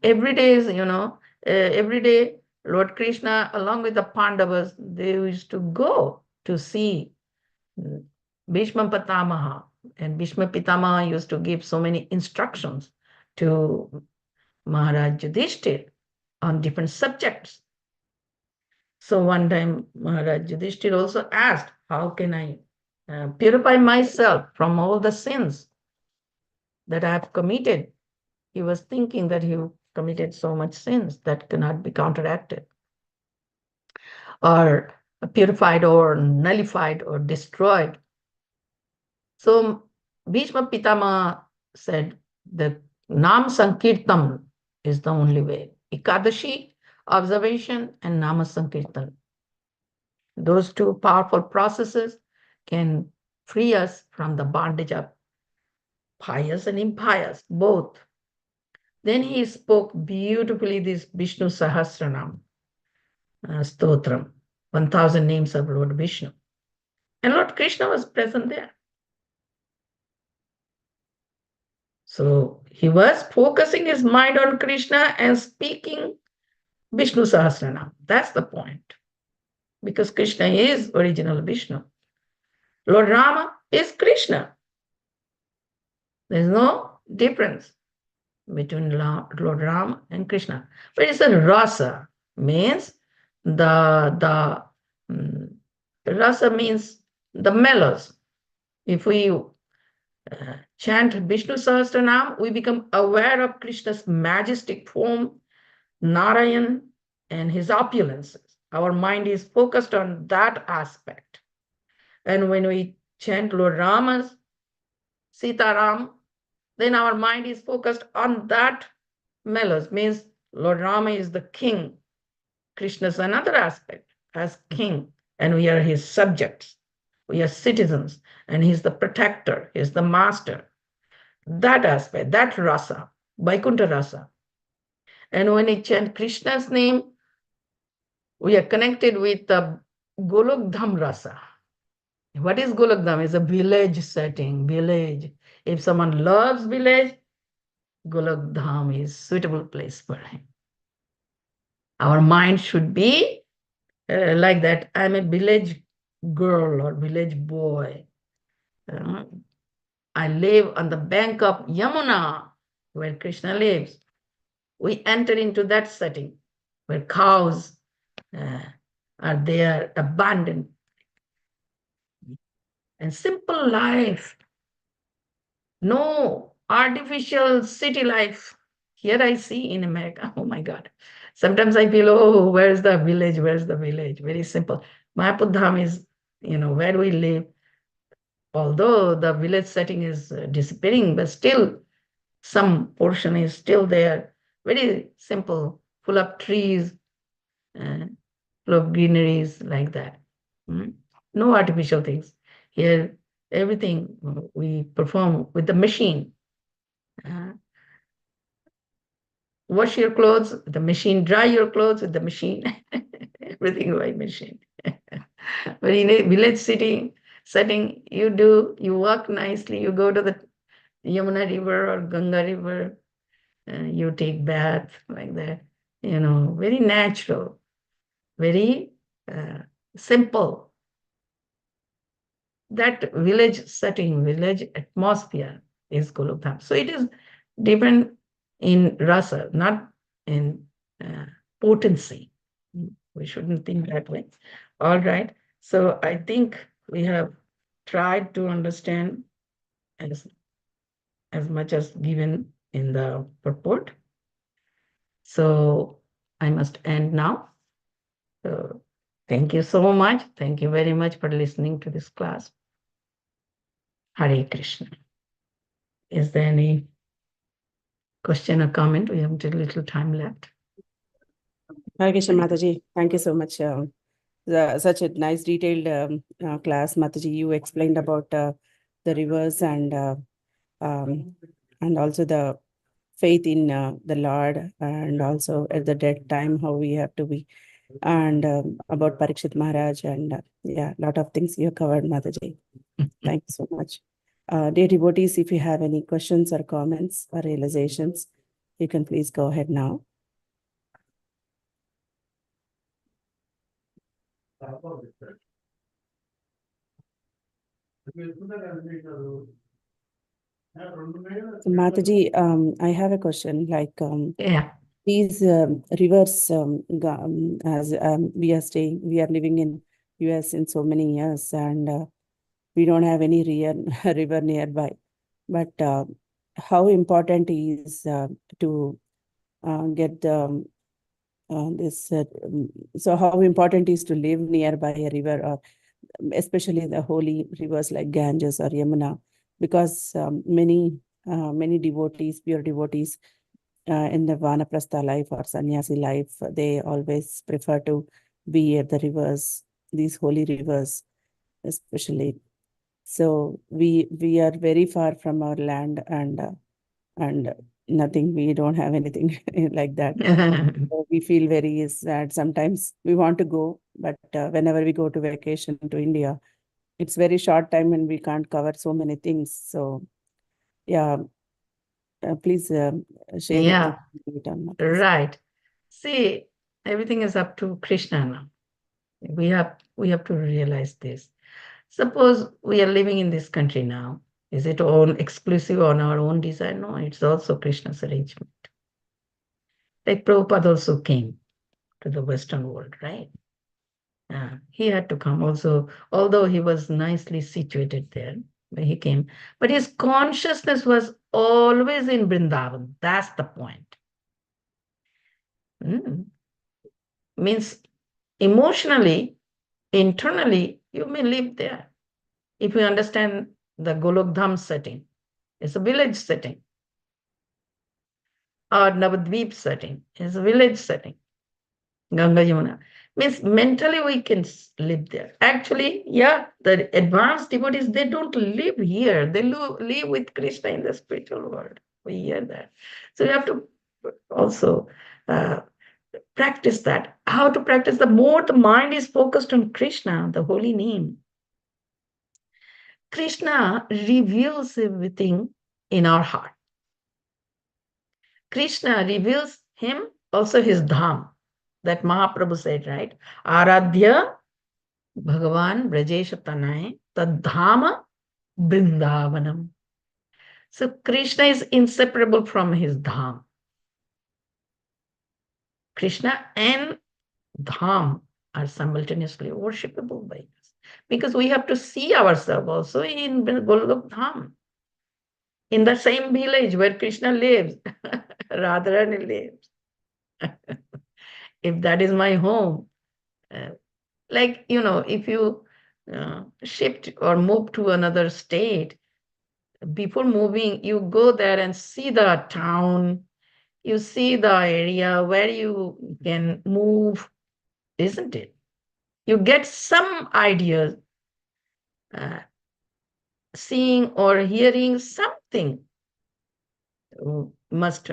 Every day, every day, Lord Krishna, along with the Pandavas, they used to go to see Bhishma Pitamaha. And Bhishma Pitamaha used to give so many instructions to Maharaj Yudhishthir on different subjects. So one time, Maharaj Yudhishthir also asked, how can I purify myself from all the sins that I have committed? He was thinking that he committed so much sins that cannot be counteracted or purified or nullified or destroyed. So Bhishma Pitama said that Nam Sankirtan is the only way. Ekadashi, observation, and Nama Sankirtan. Those two powerful processes can free us from the bondage of pious and impious, both. Then he spoke beautifully this Vishnu Sahasranam Stotram, 1000 names of Lord Vishnu. And Lord Krishna was present there. So he was focusing his mind on Krishna and speaking Vishnu Sahasranam. That's the point. Because Krishna is original Vishnu. Lord Rama is Krishna. There's no difference between Lord Rama and Krishna. But it's a rasa, means rasa means the mellows. If we chant Vishnu Sahasranam, we become aware of Krishna's majestic form, Narayan, and his opulences. Our mind is focused on that aspect. And when we chant Lord Rama's Sitaram, then our mind is focused on that mellows, means Lord Rama is the king. Krishna is another aspect as king, and we are his subjects. We are citizens, and he's the protector, he's the master. That aspect, that rasa, Vaikuntha rasa. And when we chant Krishna's name, we are connected with the Golokdham rasa. What is Golokdham? It's a village setting, village. If someone loves village, Golokdham is suitable place for him. Our mind should be like that. I'm a village girl or village boy. I live on the bank of Yamuna, where Krishna lives. We enter into that setting where cows are there, abundant. And simple life. No artificial city life. Here I see in America, oh my God. Sometimes I feel, oh, where's the village? Where's the village? Very simple. Mahapudham is, where we live. Although the village setting is disappearing, but still some portion is still there. Very simple, full of trees, full of greeneries like that. No artificial things. Here, everything we perform with the machine. Wash your clothes with the machine, dry your clothes with the machine, everything by machine. But in a village setting, you walk nicely, you go to the Yamuna River or Ganga River, you take bath like that, very natural, very simple. That village setting, village atmosphere is Golokdham. So it is different in rasa, not in potency. We shouldn't think that way. All right. So I think we have tried to understand as much as given in the purport. So I must end now. So thank you so much. Thank you very much for listening to this class. Hare Krishna. Is there any question or comment? We have a little time left. Hare Krishna Mataji, thank you so much. Such a nice detailed class, Mataji. You explained about the rivers and also the faith in the Lord, and also at the dead time how we have to be, and about Parikshit Maharaj, and yeah, a lot of things you covered, Mataji. Thank you so much. Dear devotees, if you have any questions or comments or realizations, you can please go ahead now. So, Mataji, I have a question. Like, Yeah. these rivers, as we are living in US in so many years, and we don't have any real river nearby. But how important is to get the this? So, how important is to live nearby a river, or especially the holy rivers like Ganges or Yamuna, because many devotees, pure devotees, in the Vanaprastha life or sannyasi life, they always prefer to be at the rivers, these holy rivers, especially. So we are very far from our land, and nothing. We don't have anything like that. So we feel very sad. Sometimes we want to go, but whenever we go to vacation to India, it's very short time and we can't cover so many things. So yeah, please share your Yeah, thoughts on this. right. See, everything is up to Krishna now. We have to realize this. Suppose we are living in this country now. Is it all exclusive on our own desire? No, it's also Krishna's arrangement. Like Prabhupada also came to the Western world, right? He had to come also, although he was nicely situated there when he came. But his consciousness was always in Vrindavan. That's the point. Means emotionally, internally, you may live there. If you understand the Golok Dham setting, it's a village setting. Or Navadvip setting, it's a village setting. Ganga Yamuna. Means mentally we can live there. Actually, yeah, the advanced devotees, they don't live here. They live with Krishna in the spiritual world. We hear that. So you have to also practice that. How to practice? The more the mind is focused on Krishna, the holy name, Krishna reveals everything in our heart. Krishna reveals him, also his dham. That Mahaprabhu said, right? Aradhya Bhagavan Brajesha Tanay Tadhama Brindavanam. So Krishna is inseparable from his dham. Krishna and dham are simultaneously worshipable by us. Because we have to see ourselves also in Golok Dham. In the same village where Krishna lives, Radharani lives. If that is my home, like, if you shift or move to another state, before moving, you go there and see the town, you see the area where you can move, isn't it? You get some ideas, seeing or hearing something must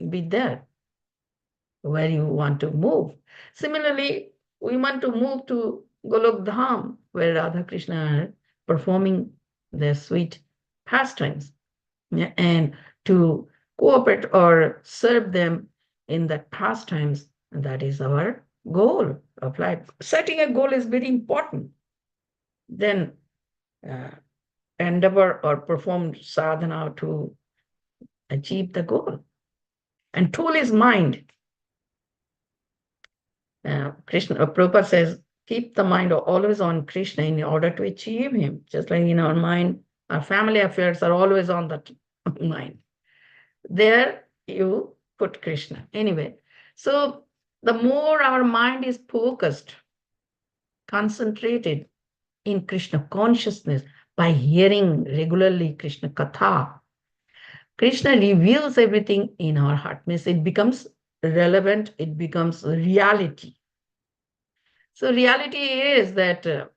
be there where you want to move. Similarly, we want to move to Golok Dham, where Radha Krishna are performing their sweet pastimes, and to cooperate or serve them in that pastimes. That is our goal of life. Setting a goal is very important. Then endeavor or perform sadhana to achieve the goal. And tool is mind. Krishna, Prabhupada says, keep the mind always on Krishna in order to achieve him. Just like in our mind, our family affairs are always on the mind. There you put Krishna. Anyway, So the more our mind is focused, concentrated in Krishna consciousness by hearing regularly Krishna Katha, Krishna reveals everything in our heart. Means it becomes relevant, it becomes reality. So reality is that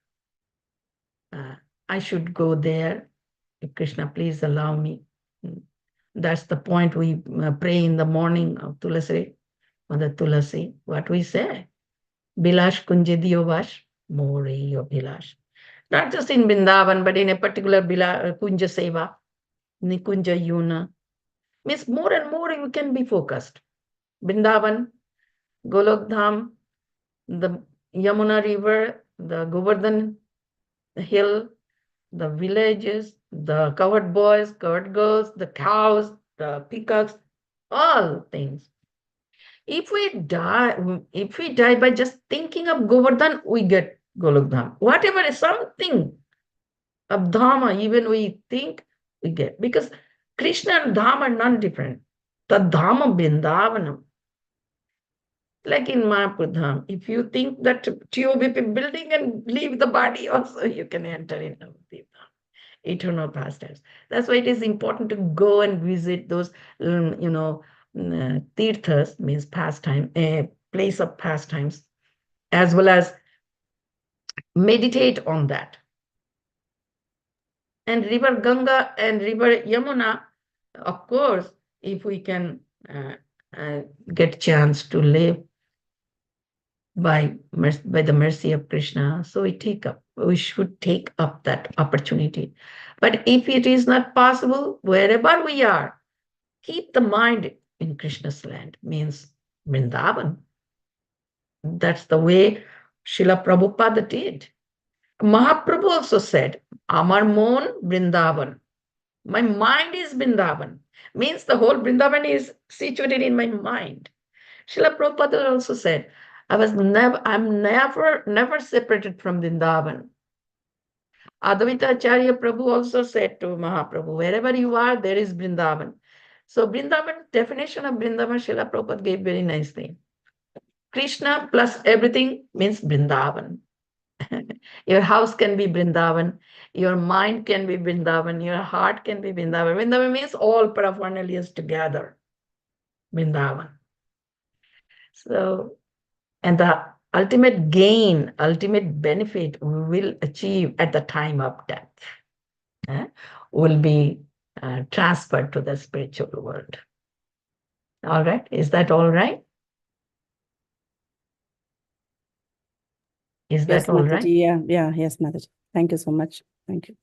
I should go there. If Krishna, please allow me. That's the point we pray in the morning of Tulasi, Mother Tulasi. What we say? Bilash kunje diyo vash, more yo bilash. Not just in Vrindavan, but in a particular kunja seva, nikunja yuna. Means more and more you can be focused. Vrindavan, Golok Dham, the Yamuna River, the Govardhan Hill, the villages, the covered boys, covered girls, the cows, the peacocks, all things. If we die by just thinking of Govardhan, we get Golok Dham. Whatever is something of Dhama, even we think, we get. Because Krishna and Dhama are not different. The Dhama Vrindavanam. Like in Mayapur Dham, if you think that TOBP building and leave the body also, you can enter in Navadvip Dham, eternal pastimes. That's why it is important to go and visit those, tirthas, means pastime, a place of pastimes, as well as meditate on that. And river Ganga and river Yamuna, of course, if we can get chance to live by the mercy of Krishna, so we should take up that opportunity. But if it is not possible, wherever we are, keep the mind in Krishna's land, means Vrindavan. That's the way Srila Prabhupada did. Mahaprabhu also said, Amar Mon Vrindavan. My mind is Vrindavan. Means the whole Vrindavan is situated in my mind. Srila Prabhupada also said, I'm never separated from Vrindavan. Advaita Acharya Prabhu also said to Mahaprabhu, wherever you are, there is Vrindavan. So Vrindavan, definition of Vrindavan, Srila Prabhupada gave very nicely. Krishna plus everything means Vrindavan. Your house can be Vrindavan, your mind can be Vrindavan, your heart can be Vrindavan. Vrindavan means all paraphernalias together. Vrindavan. So, and the ultimate gain, ultimate benefit we will achieve at the time of death will be transferred to the spiritual world. All right? Is that all right? Is Yes, that all Mataji. right? Yes, Mataji. Thank you so much. Thank you.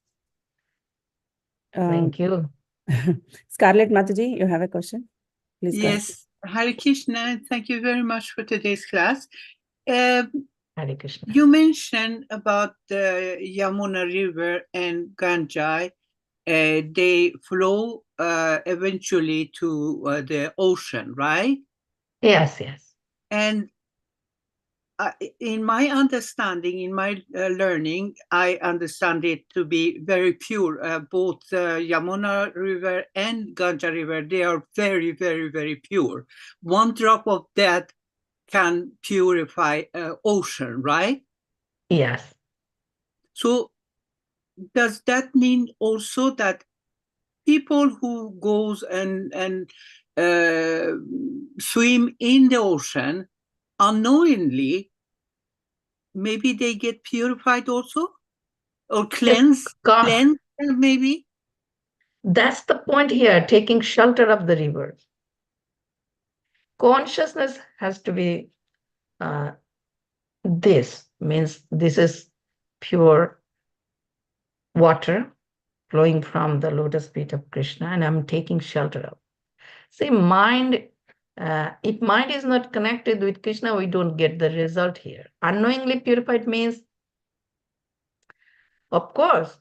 Thank you. Scarlett Mataji, you have a question? Please go ahead. Yes, Hare Krishna, thank you very much for today's class. Hare Krishna. You mentioned about the Yamuna River and Ganges. They flow eventually to the ocean, right? Yes, yes. And in my understanding, in my learning, I understand it to be very pure. Both Yamuna River and Ganges River, they are very, very, very pure. One drop of that can purify ocean, right? Yes. So does that mean also that people who goes and swim in the ocean unknowingly, maybe they get purified also, or cleansed maybe? That's the point here, taking shelter of the river. Consciousness has to be this, means this is pure water flowing from the lotus feet of Krishna, and I'm taking shelter of. See, mind, if mind is not connected with Krishna, we don't get the result here. Unknowingly purified means, of course,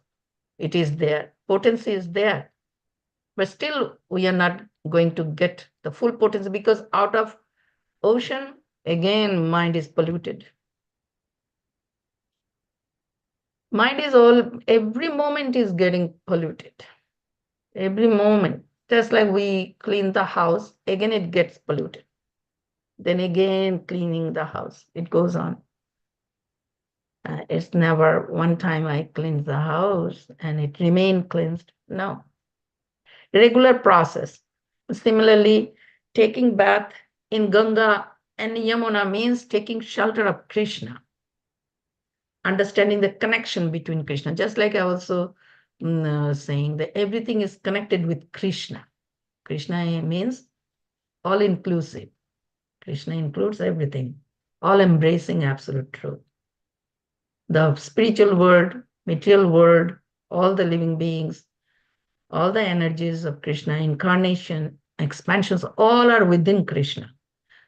it is there, potency is there, but still we are not going to get the full potency, because out of ocean, again, mind is polluted. Mind is every moment is getting polluted. Every moment. Just like we clean the house, again it gets polluted. then again cleaning the house. It goes on. It's never one time I cleanse the house and it remain cleansed. No. Regular process. Similarly, taking bath in Ganga and Yamuna means taking shelter of Krishna, understanding the connection between Krishna. Just like I also saying that everything is connected with Krishna. Krishna means all inclusive. Krishna includes everything, all embracing absolute truth. The spiritual world, material world, all the living beings, all the energies of Krishna, incarnation, expansions, all are within Krishna.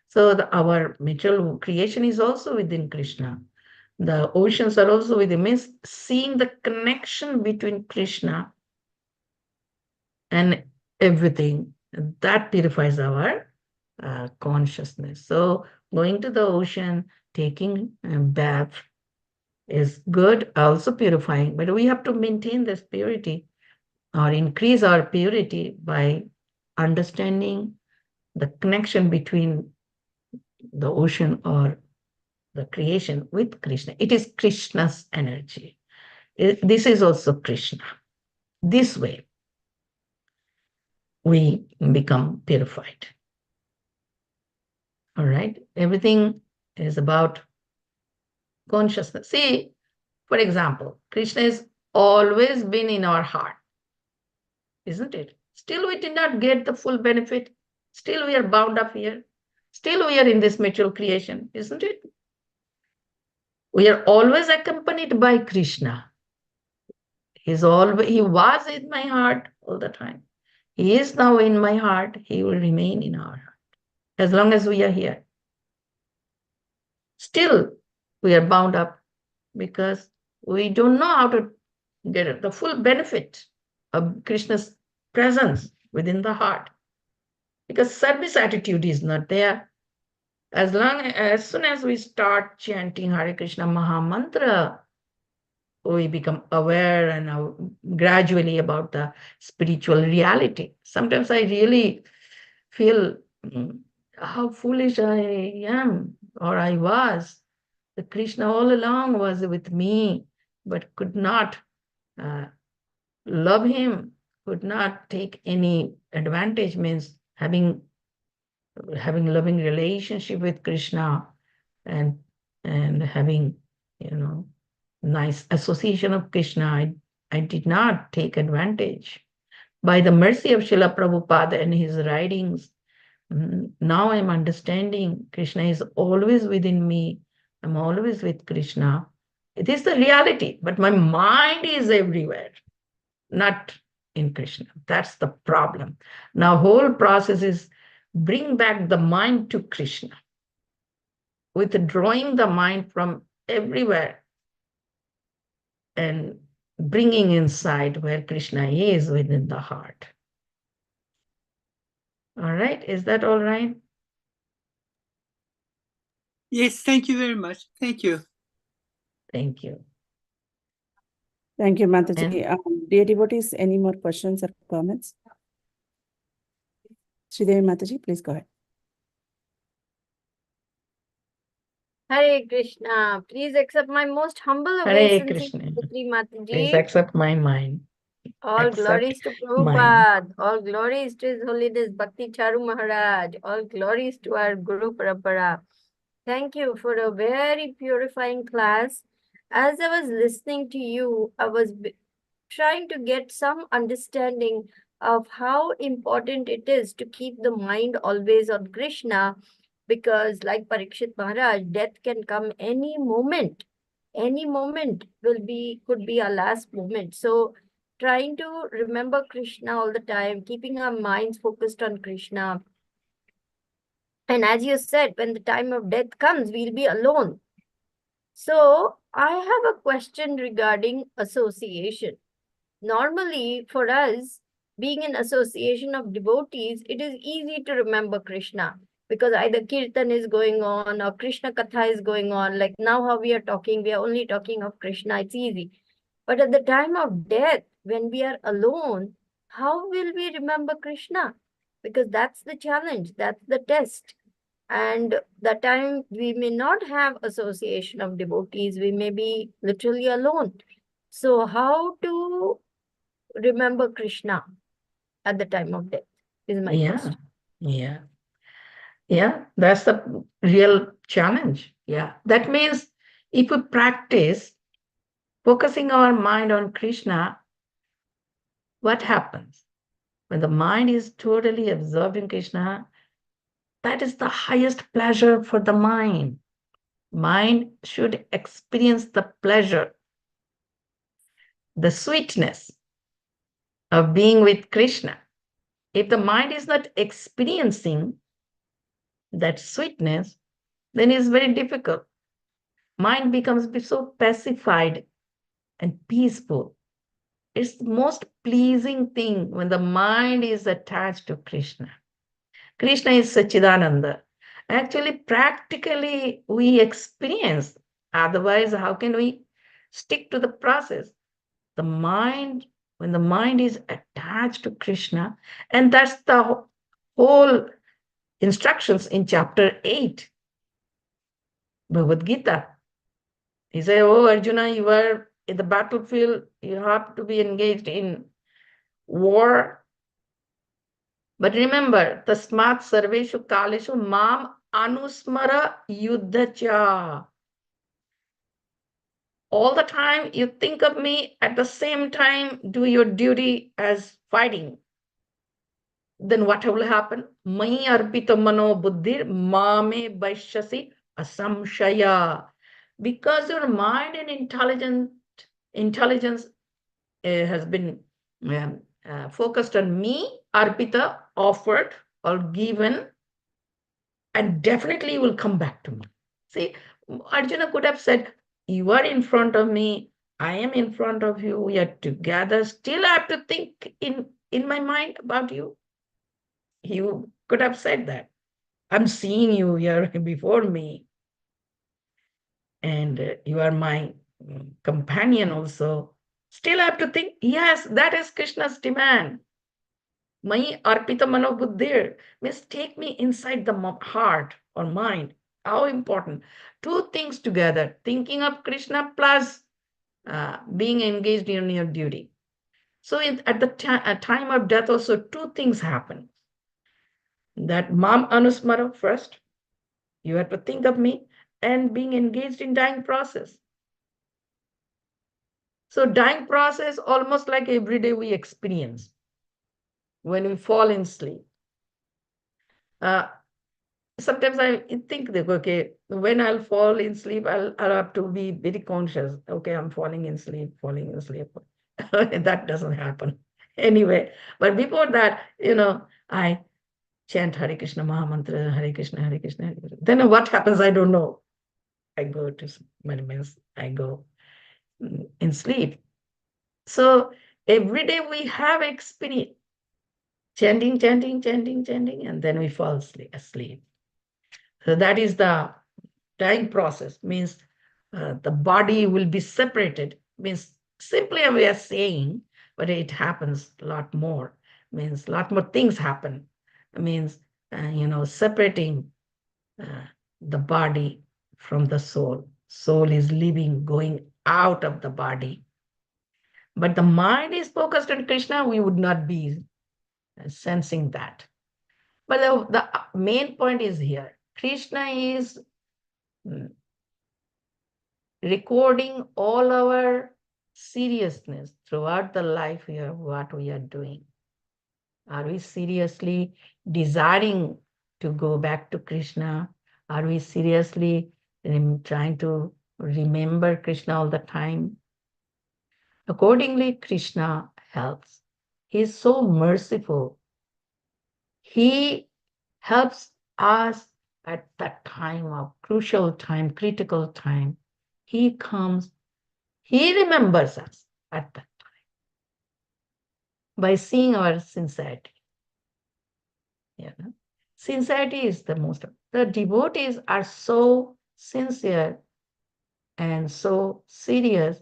So our material creation is also within Krishna. The oceans are also within, means seeing the connection between Krishna and everything, that purifies our consciousness. So going to the ocean, taking a bath is good, also purifying, but we have to maintain this purity or increase our purity by understanding the connection between the ocean or the creation with Krishna. It is Krishna's energy. This is also Krishna. This way, we become purified. All right? Everything is about consciousness. See, for example, Krishna has always been in our heart, isn't it? Still, we did not get the full benefit. Still, we are bound up here. Still, we are in this material creation, isn't it? We are always accompanied by Krishna. He was in my heart all the time. He is now in my heart. He will remain in our heart as long as we are here. Still, we are bound up because we don't know how to get the full benefit of Krishna's presence within the heart, because service attitude is not there. As soon as we start chanting Hare Krishna Maha Mantra, we become aware and gradually about the spiritual reality. Sometimes I really feel how foolish I am, or I was. The Krishna all along was with me, but could not love him, could not take any advantage, means having loving relationship with Krishna and having, nice association of Krishna. I did not take advantage. By the mercy of Srila Prabhupada and his writings, now I'm understanding Krishna is always within me. I'm always with Krishna. It is the reality, but my mind is everywhere, not in Krishna. That's the problem. Now, whole process is bring back the mind to Krishna, withdrawing the mind from everywhere and bringing inside where Krishna is within the heart. All right, is that all right? Yes, thank you very much. Thank you. Thank you. Thank you, Mataji. Dear devotees, any more questions or comments? Sridevi Mataji, please go ahead. Hare Krishna. Please accept my most humble Hare obeisance, Krishna. Savitri Mataji. Please accept my mind. All Accept glories to Prabhupada. All glories to His Holiness Bhakti Charu Maharaj. All glories to our Guru Parampara. Thank you for a very purifying class. As I was listening to you, I was trying to get some understanding of how important it is to keep the mind always on Krishna, because like Parikshit Maharaj, death can come any moment. Any moment could be our last moment. So trying to remember Krishna all the time, keeping our minds focused on Krishna. And as you said, when the time of death comes, we'll be alone. So I have a question regarding association. Normally, for us, being in association of devotees, it is easy to remember Krishna because either Kirtan is going on or Krishna Katha is going on. Like now how we are talking, we are only talking of Krishna. It's easy. But at the time of death, when we are alone, how will we remember Krishna? Because that's the challenge. That's the test. And that time we may not have association of devotees, we may be literally alone. So how to remember Krishna at the time of death is my Yeah, question. yeah, yeah. That's the real challenge. Yeah. That means if we practice focusing our mind on Krishna, what happens? When the mind is totally absorbed in Krishna, that is the highest pleasure for the mind. Mind should experience the pleasure, the sweetness of being with Krishna. If the mind is not experiencing that sweetness, then it's very difficult. Mind becomes so pacified and peaceful. It's the most pleasing thing when the mind is attached to Krishna. Krishna is Sachidananda. Actually, practically, we experience. Otherwise, how can we stick to the process? The mind, when the mind is attached to Krishna, and that's the whole instructions in chapter 8, Bhagavad Gita. He said, oh, Arjuna, you are in the battlefield, you have to be engaged in war. But remember, tasmat sarveshu kaleshu mam anusmara yuddhacha. All the time you think of me, at the same time do your duty as fighting. Then what will happen? Mai arpita mano buddhir mame vaishyasi asamshaya. Because your mind and intelligence has been focused on me, arpita, offered or given, and definitely will come back to me. See, Arjuna could have said, you are in front of me, I am in front of you, we are together, still I have to think in my mind about you. He could have said that. I'm seeing you here before me, and you are my companion also. Still I have to think, yes, that is Krishna's demand. Mai arpita mano buddhir means take me inside the heart or mind. How important. Two things together, thinking of Krishna plus being engaged in your duty. So at the time of death also, two things happen. That mam anusmara first, you have to think of me, and being engaged in dying process. So dying process almost like every day we experience when we fall in sleep. Sometimes I think that, okay, when I'll fall in sleep, I'll have to be very conscious. Okay, I'm falling in sleep. That doesn't happen anyway. But before that, I chant Hare Krishna Mahamantra, Hare Krishna, Hare Krishna, Hare Krishna. Then what happens, I don't know. I go to I go in sleep. So every day we have experience chanting, and then we fall asleep. So that is the dying process, means the body will be separated, means simply we are saying, but it happens a lot more, means a lot more things happen, means, separating the body from the soul. Soul is living, going out of the body. But the mind is focused on Krishna, we would not be sensing that. But the main point is here, Krishna is recording all our seriousness throughout the life here, what we are doing. Are we seriously desiring to go back to Krishna? Are we seriously trying to remember Krishna all the time? Accordingly, Krishna helps. He is so merciful. He helps us at that time of crucial time, critical time. He comes, he remembers us at that time by seeing our sincerity. Sincerity is the most. The devotees are so sincere and so serious.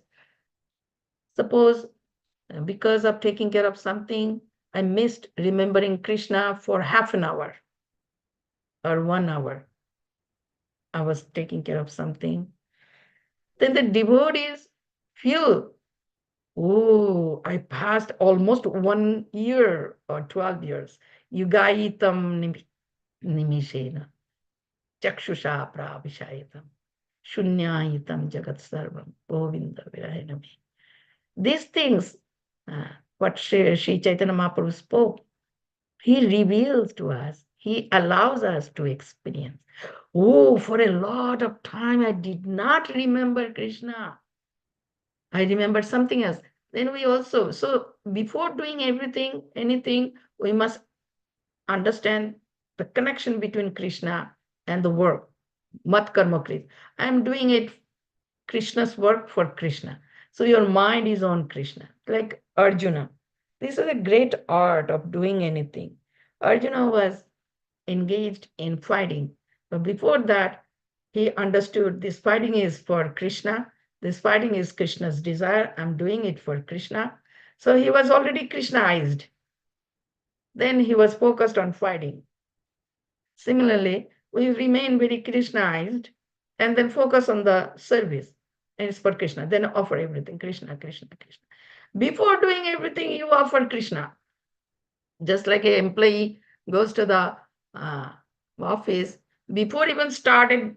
Suppose because of taking care of something, I missed remembering Krishna for half an hour or 1 hour. I was taking care of something. Then the devotees feel, oh, I passed almost 1 year or 12 years. Yugaitam nimishena, chakshusha pravishayitam, shunyayitam jagat sarvam, govinda virayanami. These things, what Sri Chaitanya Mahaprabhu spoke, he reveals to us, he allows us to experience. Oh, for a lot of time, I did not remember Krishna. I remembered something else. Then we also, so before doing anything, we must understand the connection between Krishna and the work. Mat karma Krishna. I'm doing it, Krishna's work for Krishna. So your mind is on Krishna. Like Arjuna. This is a great art of doing anything. Arjuna was engaged in fighting. But before that, he understood this fighting is for Krishna. This fighting is Krishna's desire. I'm doing it for Krishna. So he was already Krishnaized. Then he was focused on fighting. Similarly, we remain very Krishnaized and then focus on the service. And it's for Krishna. Then offer everything, Krishna, Krishna, Krishna. Before doing everything, you offer Krishna. Just like an employee goes to the office, before even starting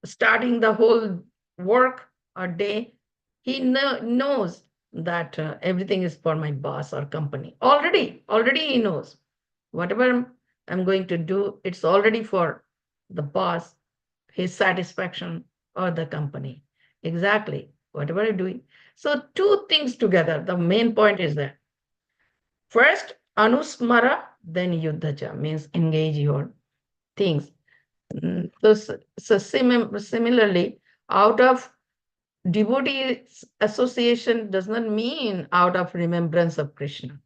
the whole work or day, he knows that everything is for my boss or company. Already he knows. Whatever I'm going to do, it's already for the boss, his satisfaction, or the company. Exactly, whatever you're doing. So two things together. The main point is that first, anusmara, then yuddhaja, means engage your things. So similarly, out of devotee association does not mean out of remembrance of Krishna.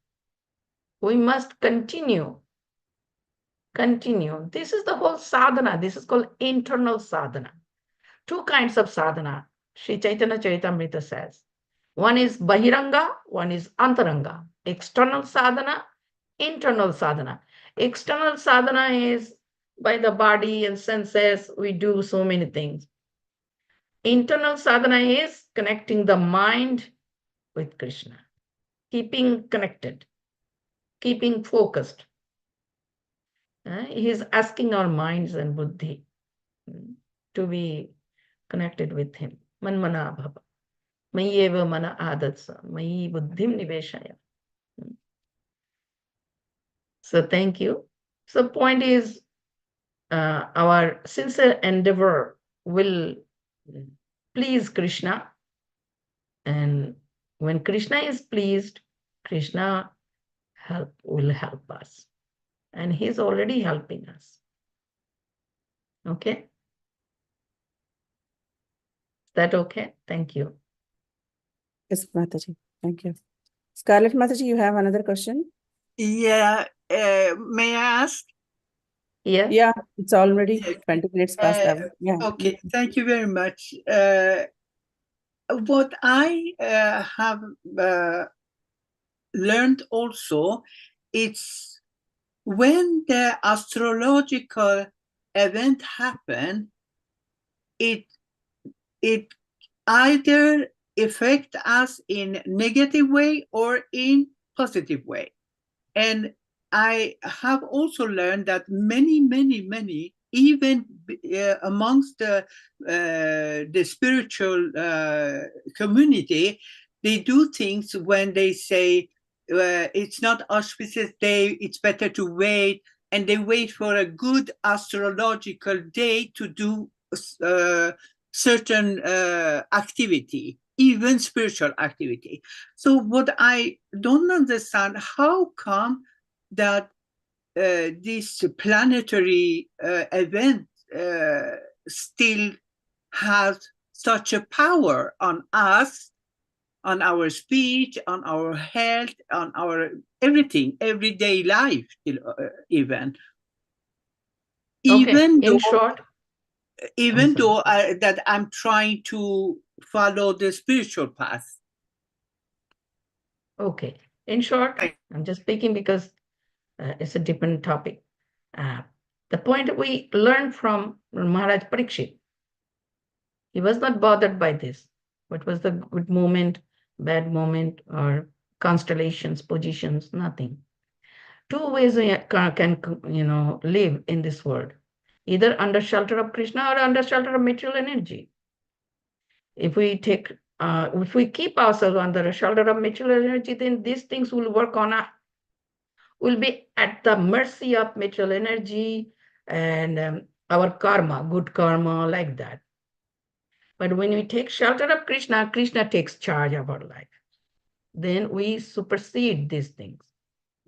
We must continue. This is the whole sadhana. This is called internal sadhana. Two kinds of sadhana. Sri Chaitanya Charitamrita says. One is bahiranga, one is antaranga. External sadhana, internal sadhana. External sadhana is by the body and senses, we do so many things. Internal sadhana is connecting the mind with Krishna, keeping connected, keeping focused. He is asking our minds and buddhi to be connected with him. Manmana bhava. Mayi eva mana adatsa. Mayi buddhim niveshaya. So thank you. So point is, our sincere endeavor will please Krishna. And when Krishna is pleased, Krishna will help us. And he's already helping us. Okay? Is that okay? Thank you. Yes, Mataji. Thank you. Scarlett Mataji, you have another question? Yeah, may I ask? Yeah? Yeah, it's already 20 minutes past the hour. Yeah. Okay, thank you very much. What I have learned also, it's when the astrological event happen, it either affect us in negative way or in positive way. And I have also learned that many, even amongst the spiritual community, they do things when they say it's not auspicious day, it's better to wait, and they wait for a good astrological day to do certain activity, even spiritual activity. So what I don't understand, how come that this planetary event still has such a power on us, on our speech, on our health, on our everything, everyday life, even. Okay. In short, even though that I'm trying to follow the spiritual path. Okay. In short, I'm just speaking because it's a different topic. The point we learned from Maharaj Parikshit. He was not bothered by this. What was the good moment, bad moment, or constellations, positions, nothing. Two ways we can live in this world, either under shelter of Krishna or under shelter of material energy. If we keep ourselves under a shelter of material energy, then these things will work on us. We'll be at the mercy of material energy and our karma, good karma, like that. But when we take shelter of Krishna, Krishna takes charge of our life. Then we supersede these things,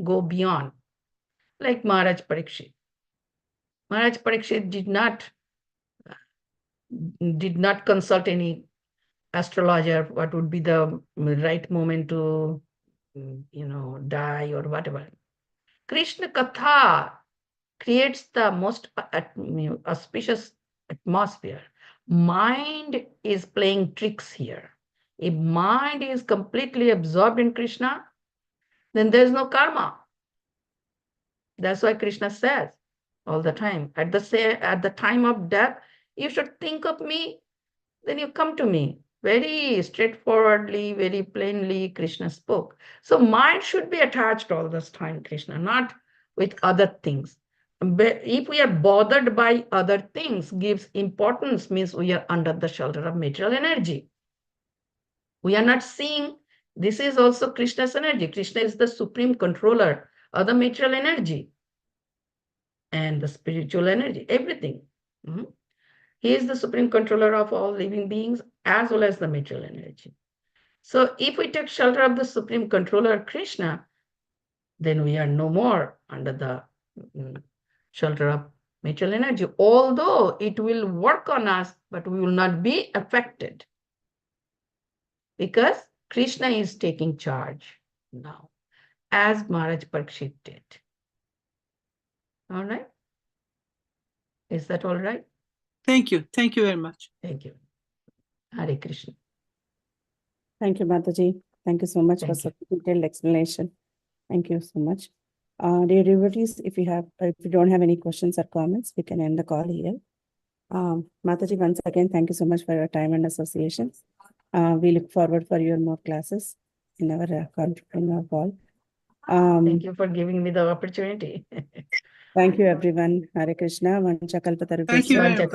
go beyond. Like Maharaj Parikshit. Maharaj Parikshit did not consult any astrologer, what would be the right moment to, die or whatever. Krishna Katha creates the most auspicious atmosphere. Mind is playing tricks here. If mind is completely absorbed in Krishna, then there's no karma. That's why Krishna says all the time, at the time of death, you should think of me, then you come to me. Very straightforwardly, very plainly, Krishna spoke. So mind should be attached all this time, Krishna, not with other things. But if we are bothered by other things, gives importance, means we are under the shelter of material energy. We are not seeing, this is also Krishna's energy. Krishna is the supreme controller of the material energy and the spiritual energy, everything. He is the supreme controller of all living beings as well as the material energy. So if we take shelter of the supreme controller, Krishna, then we are no more under the shelter of material energy, although it will work on us, but we will not be affected because Krishna is taking charge now, as Maharaj Parikshit did. All right? Is that all right? Thank you. Thank you very much. Thank you. Hare Krishna. Thank you, Mataji. Thank you so much for such a detailed explanation. Thank you so much. Dear devotees, if you don't have any questions or comments, we can end the call here. Mataji, once again, thank you so much for your time and association. We look forward for your more classes in our call. Thank you for giving me the opportunity. Thank you, everyone. Hare Krishna. Thank you very much.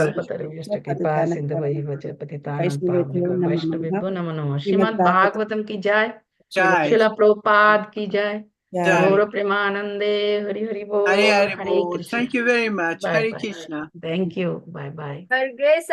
Shrimad Bhagavatam ki jai. Jai. Srila Prabhupada ki jai. Jai. Gaura Premanande. Hari Hari Bol. Hare Hare Hare Bol. Krishna. Thank you very much. Bye Hare bye. Krishna. Thank you. Bye bye. Her Grace